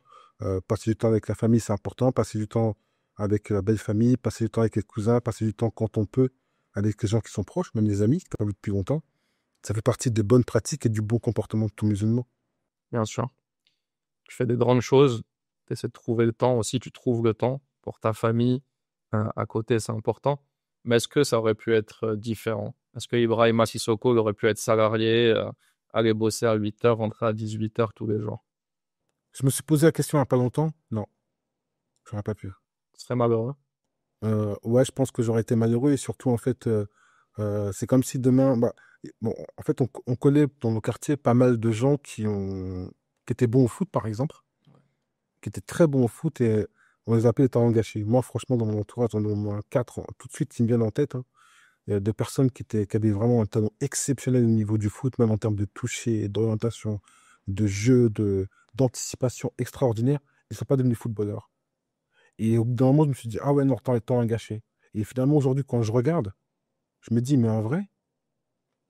Passer du temps avec la famille, c'est important. Passer du temps avec la belle famille, passer du temps avec les cousins, passer du temps quand on peut avec les gens qui sont proches, même les amis que tu n'as pas vu depuis longtemps. Ça fait partie des bonnes pratiques et du bon comportement de tout musulman.
Bien sûr. Tu fais des grandes choses, tu essaies de trouver le temps aussi, tu trouves le temps pour ta famille. À côté, c'est important. Mais est-ce que ça aurait pu être différent? Est-ce que Ibrahima Sissoko il aurait pu être salarié, aller bosser à 8 heures, rentrer à 18 heures tous les jours?
Je me suis posé la question il n'y a pas longtemps. Non, j'aurais pas pu.
Ce serait malheureux.
Ouais, je pense que j'aurais été malheureux et surtout, en fait, c'est comme si demain, bah, bon, en fait, on connaît dans nos quartiers pas mal de gens qui étaient bons au foot, par exemple, qui étaient très bons au foot et on les appelait les talents gâchés. Moi, franchement, dans mon entourage, j'en ai au moins quatre, tout de suite, qui me viennent en tête, hein. Il y a des personnes qui avaient vraiment un talent exceptionnel au niveau du foot, même en termes de toucher, d'orientation, de jeu, d'anticipation extraordinaire. Ils ne sont pas devenus footballeurs. Et au bout d'un moment, je me suis dit, ah ouais, non, temps est gâché. Et finalement, aujourd'hui, quand je regarde, je me dis, mais en vrai,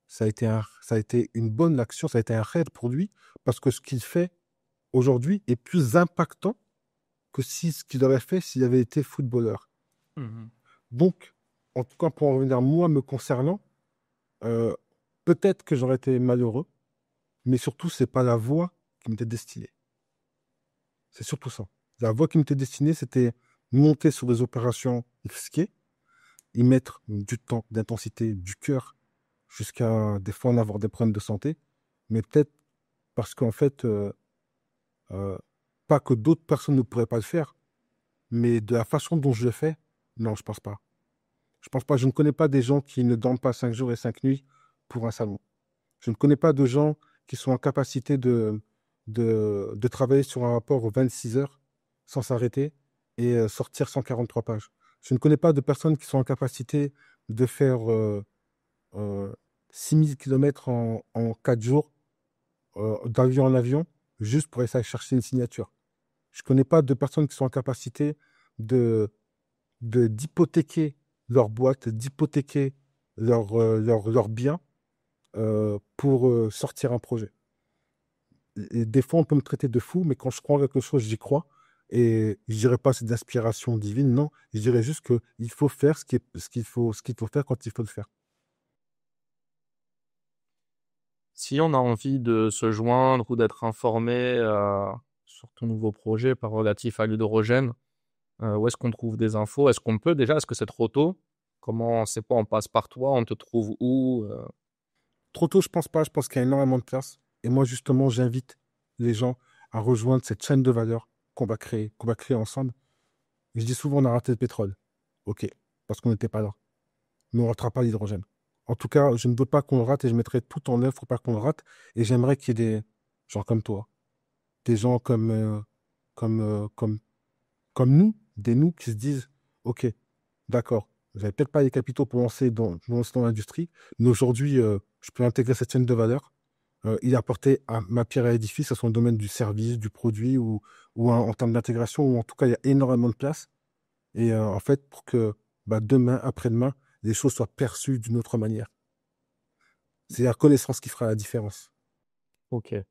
ça a été une bonne action, ça a été un rêve pour lui, parce que ce qu'il fait aujourd'hui est plus impactant que si ce qu'il aurait fait s'il avait été footballeur.
Mhm.
Donc, en tout cas, pour en revenir, moi, me concernant, euh, peut-être que j'aurais été malheureux, mais surtout, c'est pas la voie qui m'était destinée. C'est surtout ça. La voie qui m'était destinée, c'était monter sur des opérations risquées, y mettre du temps, d'intensité, du cœur, jusqu'à des fois en avoir des problèmes de santé, mais peut-être parce qu'en fait, euh, pas que d'autres personnes ne pourraient pas le faire, mais de la façon dont je le fais, non, je pense pas. Je pense pas. Je ne connais pas des gens qui ne dorment pas 5 jours et 5 nuits pour un salon. Je ne connais pas de gens qui sont en capacité de travailler sur un rapport aux 26 heures sans s'arrêter et sortir 143 pages. Je ne connais pas de personnes qui sont en capacité de faire 6000 km en 4 jours, d'avion en avion, juste pour essayer de chercher une signature. Je ne connais pas de personnes qui sont en capacité de, d'hypothéquer leur boîte, d'hypothéquer leur bien pour sortir un projet. Et des fois, on peut me traiter de fou, mais quand je crois en quelque chose, j'y crois. Et je dirais pas c'est d'inspiration divine, non. Je dirais juste qu'il faut faire ce qu'il faut faire quand il faut le faire.
Si on a envie de se joindre ou d'être informé sur ton nouveau projet par relatif à l'hydrogène, où est-ce qu'on trouve des infos? Est-ce qu'on peut déjà? Est-ce que c'est trop tôt? Comment, c'est quoi? On passe par toi? On te trouve où?
Trop tôt, je pense pas. Je pense qu'il y a énormément de place. Et moi, justement, j'invite les gens à rejoindre cette chaîne de valeur qu'on va créer ensemble. Et je dis souvent, on a raté le pétrole. OK, parce qu'on n'était pas là. Mais on ne ratera pas l'hydrogène. En tout cas, je ne veux pas qu'on le rate et je mettrai tout en œuvre pour pas qu'on le rate. Et j'aimerais qu'il y ait des gens comme toi, des gens comme, comme, comme nous, des nous qui se disent, OK, d'accord, vous n'avez peut-être pas les capitaux pour lancer dans l'industrie, mais aujourd'hui, je peux intégrer cette chaîne de valeur, y apporter ma pierre à l'édifice à son domaine du service, du produit ou en termes d'intégration, ou en tout cas, il y a énormément de place. Et en fait, pour que bah, demain, après-demain, les choses soient perçues d'une autre manière. C'est la connaissance qui fera la différence.
Ok. Et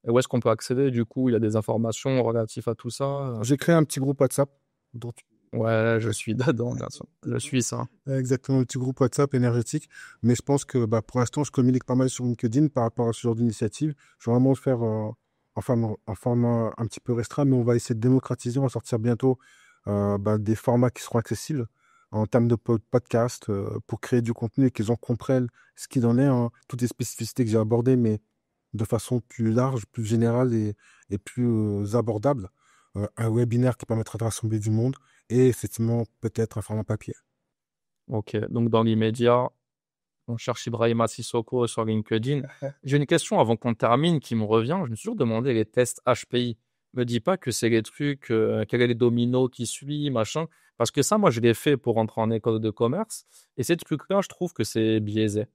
où est-ce qu'on peut accéder? Du coup, il y a des informations relatives à tout ça?
J'ai créé un petit groupe WhatsApp. dont tu-
Ouais, je suis dedans, bien sûr. Je suis ça.
Exactement, un petit groupe WhatsApp énergétique. Mais je pense que bah, pour l'instant, je communique pas mal sur LinkedIn par rapport à ce genre d'initiative. Je vais vraiment le faire en format un petit peu restreint, mais on va essayer de démocratiser. On va sortir bientôt bah, des formats qui seront accessibles en termes de podcast pour créer du contenu et qu'ils en comprennent ce qu'il en est, hein, toutes les spécificités que j'ai abordées, mais de façon plus large, plus générale et plus abordable. Un webinaire qui permettra de rassembler du monde et effectivement peut-être un format papier.
Ok, donc dans l'immédiat, on cherche Ibrahima Sissoko sur LinkedIn. J'ai une question avant qu'on termine qui me revient. Je me suis toujours demandé les tests HPI. Me dis pas que c'est les trucs, quels sont les dominos qui suivent, machin. Parce que ça, moi, je l'ai fait pour entrer en école de commerce. Et ces trucs-là, je trouve que c'est biaisé.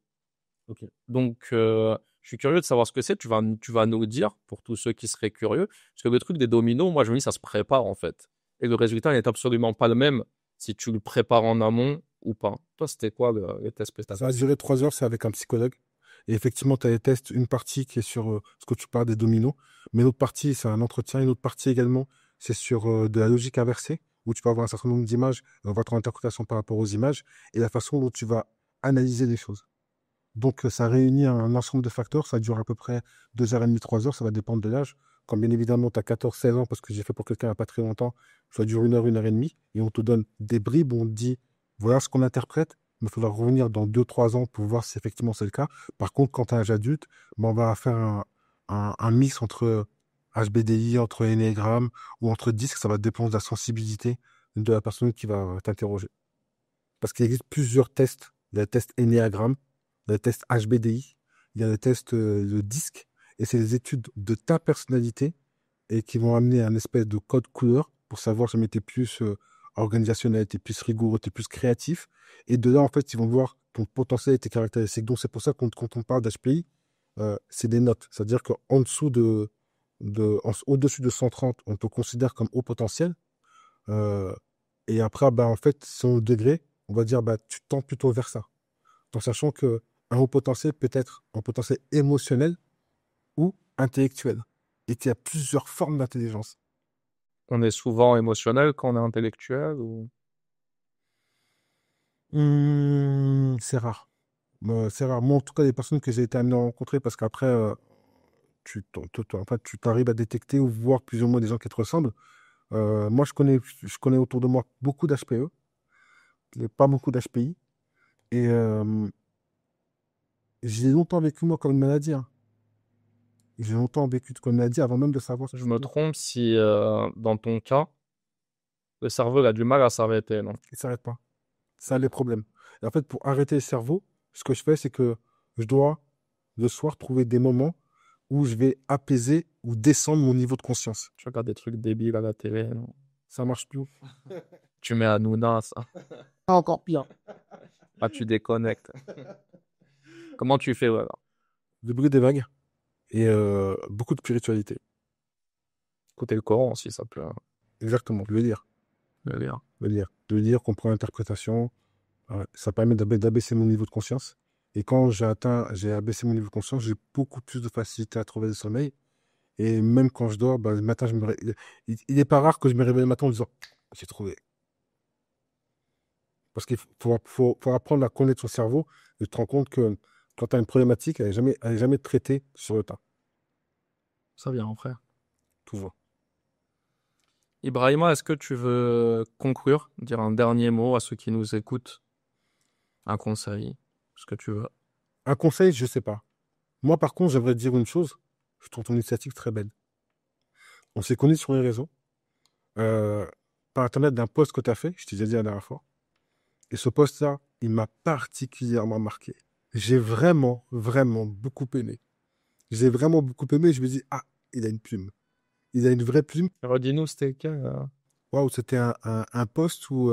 Ok.
Donc, je suis curieux de savoir ce que c'est. Tu vas nous le dire pour tous ceux qui seraient curieux. Parce que le truc des dominos, moi, je me dis, ça se prépare en fait. Et le résultat n'est absolument pas le même si tu le prépares en amont ou pas. Toi, c'était quoi les tests que tu as
Ça va
passés?
durer 3 heures, c'est avec un psychologue. Et effectivement, tu as des tests, une partie qui est sur ce que tu parles des dominos, mais l'autre partie, c'est un entretien. Une autre partie également, c'est sur de la logique inversée, où tu vas avoir un certain nombre d'images, on va ton interprétation par rapport aux images, et la façon dont tu vas analyser les choses. Donc, ça réunit un ensemble de facteurs. Ça dure à peu près 2h30, 3 heures. Ça va dépendre de l'âge. Quand bien évidemment, tu as 14, 16 ans, parce que j'ai fait pour quelqu'un il n'y a pas très longtemps, ça dure 1 heure, 1h30. Et on te donne des bribes. On te dit, voilà ce qu'on interprète. Mais il faudra revenir dans 2, 3 ans pour voir si effectivement c'est le cas. Par contre, quand tu as un âge adulte, ben, on va faire un mix entre HBDI, entre Enneagramme ou entre disques. Ça va dépendre de la sensibilité de la personne qui va t'interroger. Parce qu'il existe plusieurs tests. Il y a le test Enneagramme, il y a le test HBDI, il y a le test de disque, et c'est des études de ta personnalité et qui vont amener un espèce de code couleur pour savoir si tu es plus organisationnel, tu es plus rigoureux, tu es plus créatif. Et de là, en fait, ils vont voir ton potentiel et tes caractéristiques. Donc, c'est pour ça que quand on parle d'HPI, c'est des notes. C'est-à-dire qu'en dessous au-dessus de 130, on te considère comme haut potentiel. Euh, et après, bah, en fait, son degré, on va dire, bah, tu tends plutôt vers ça. En sachant que un haut potentiel peut être un potentiel émotionnel ou intellectuel. Et qu'il y a plusieurs formes d'intelligence.
On est souvent émotionnel quand on est intellectuel ou...
C'est rare. C'est rare. Moi, en tout cas, les personnes que j'ai été amené à rencontrer, parce qu'après, en fait, tu t'arrives à détecter ou voir plus ou moins des gens qui te ressemblent. Moi, je connais autour de moi beaucoup d'HPE, pas beaucoup d'HPI. Et j'ai longtemps vécu, moi, comme une maladie, hein. J'ai longtemps vécu comme maladie avant même de savoir ce que
Je me
c'était.
trompe si, dans ton cas, le cerveau il a du mal à s'arrêter, non?
Il ne s'arrête pas. Ça, les problèmes. Et en fait, pour arrêter le cerveau, ce que je fais, c'est que je dois, le soir, trouver des moments où je vais apaiser ou descendre mon niveau de conscience.
Tu regardes des trucs débiles à la télé, non?
Ça marche plus.
Tu mets Hanouna, ça.
Encore pire.
Ah, tu déconnectes. Comment tu fais, voilà?
Le bruit des vagues et beaucoup de spiritualité.
Écouter le Coran aussi, ça peut
Exactement, le lire.
le lire.
Le lire. Le lire, comprendre l'interprétation. Ça permet d'abaisser mon niveau de conscience. Et quand j'ai abaissé mon niveau de conscience, j'ai beaucoup plus de facilité à trouver le sommeil. Et même quand je dors, bah, le matin, il est pas rare que je me réveille le matin en disant, j'ai trouvé. Parce qu'il faut apprendre à connaître son cerveau et tu te rends compte que quand tu as une problématique, elle n'est jamais traitée sur le tas.
Ça vient, frère.
Toujours.
Ibrahima, est-ce que tu veux conclure, dire un dernier mot à ceux qui nous écoutent? Un conseil, ce que tu veux.
Un conseil, je sais pas. Moi, par contre, j'aimerais te dire une chose. Je trouve ton initiative très belle. On s'est connus sur les réseaux, euh, par internet d'un post que tu as fait, je t'ai déjà dit la dernière fois. Et ce post-là, il m'a particulièrement marqué. J'ai vraiment, vraiment beaucoup aimé. J'ai vraiment beaucoup aimé. Je me dis, ah, il a une plume. Il a une vraie plume.
Redis-nous, c'était quel,
Waouh, c'était un post où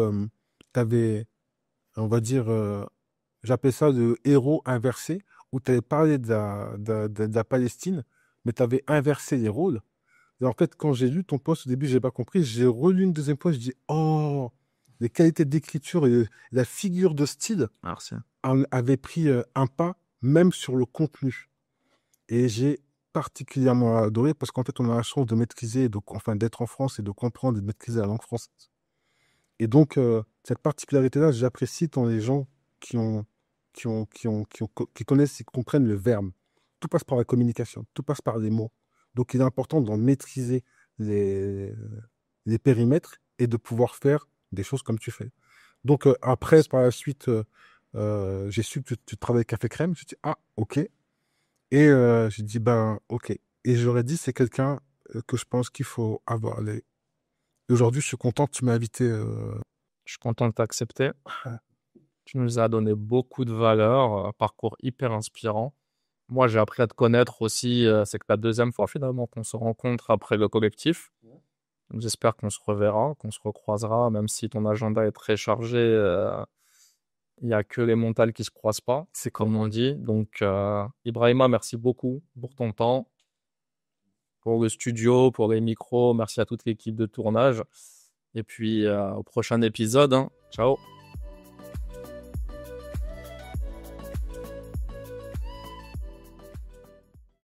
tu avais, on va dire, j'appelle ça le héros inversé, où tu avais parlé de la Palestine, mais tu avais inversé les rôles. Et en fait, quand j'ai lu ton post au début, j'ai pas compris. J'ai relu une deuxième fois, je dis, oh, les qualités d'écriture et la figure de style
Merci.
avaient pris un pas, même sur le contenu. Et j'ai particulièrement adoré parce qu'en fait, on a la chance de maîtriser, enfin, d'être en France et de comprendre et de maîtriser la langue française. Et donc, cette particularité-là, j'apprécie dans les gens qui ont, qui connaissent et qui comprennent le verbe. Tout passe par la communication, tout passe par les mots. Donc, il est important d'en maîtriser les, les périmètres et de pouvoir faire des choses comme tu fais. Donc, après, par la suite, j'ai su que tu travaillais avec Café Crème. Je me suis dit, ah, ok. Et j'ai dit, ben, ok. Et j'aurais dit, c'est quelqu'un que je pense qu'il faut avoir. Et aujourd'hui, je suis content que tu m'aies invité.
Je suis content de t'accepter. Tu nous as donné beaucoup de valeur, un parcours hyper inspirant. Moi, j'ai appris à te connaître aussi. C'est que la deuxième fois finalement qu'on se rencontre après le collectif. Donc, j'espère qu'on se reverra, qu'on se recroisera, même si ton agenda est très chargé. Il n'y a que les montagnes qui se croisent pas, c'est comme on dit. Donc, Ibrahima, merci beaucoup pour ton temps, pour le studio, pour les micros. Merci à toute l'équipe de tournage. Et puis, au prochain épisode, hein. Ciao.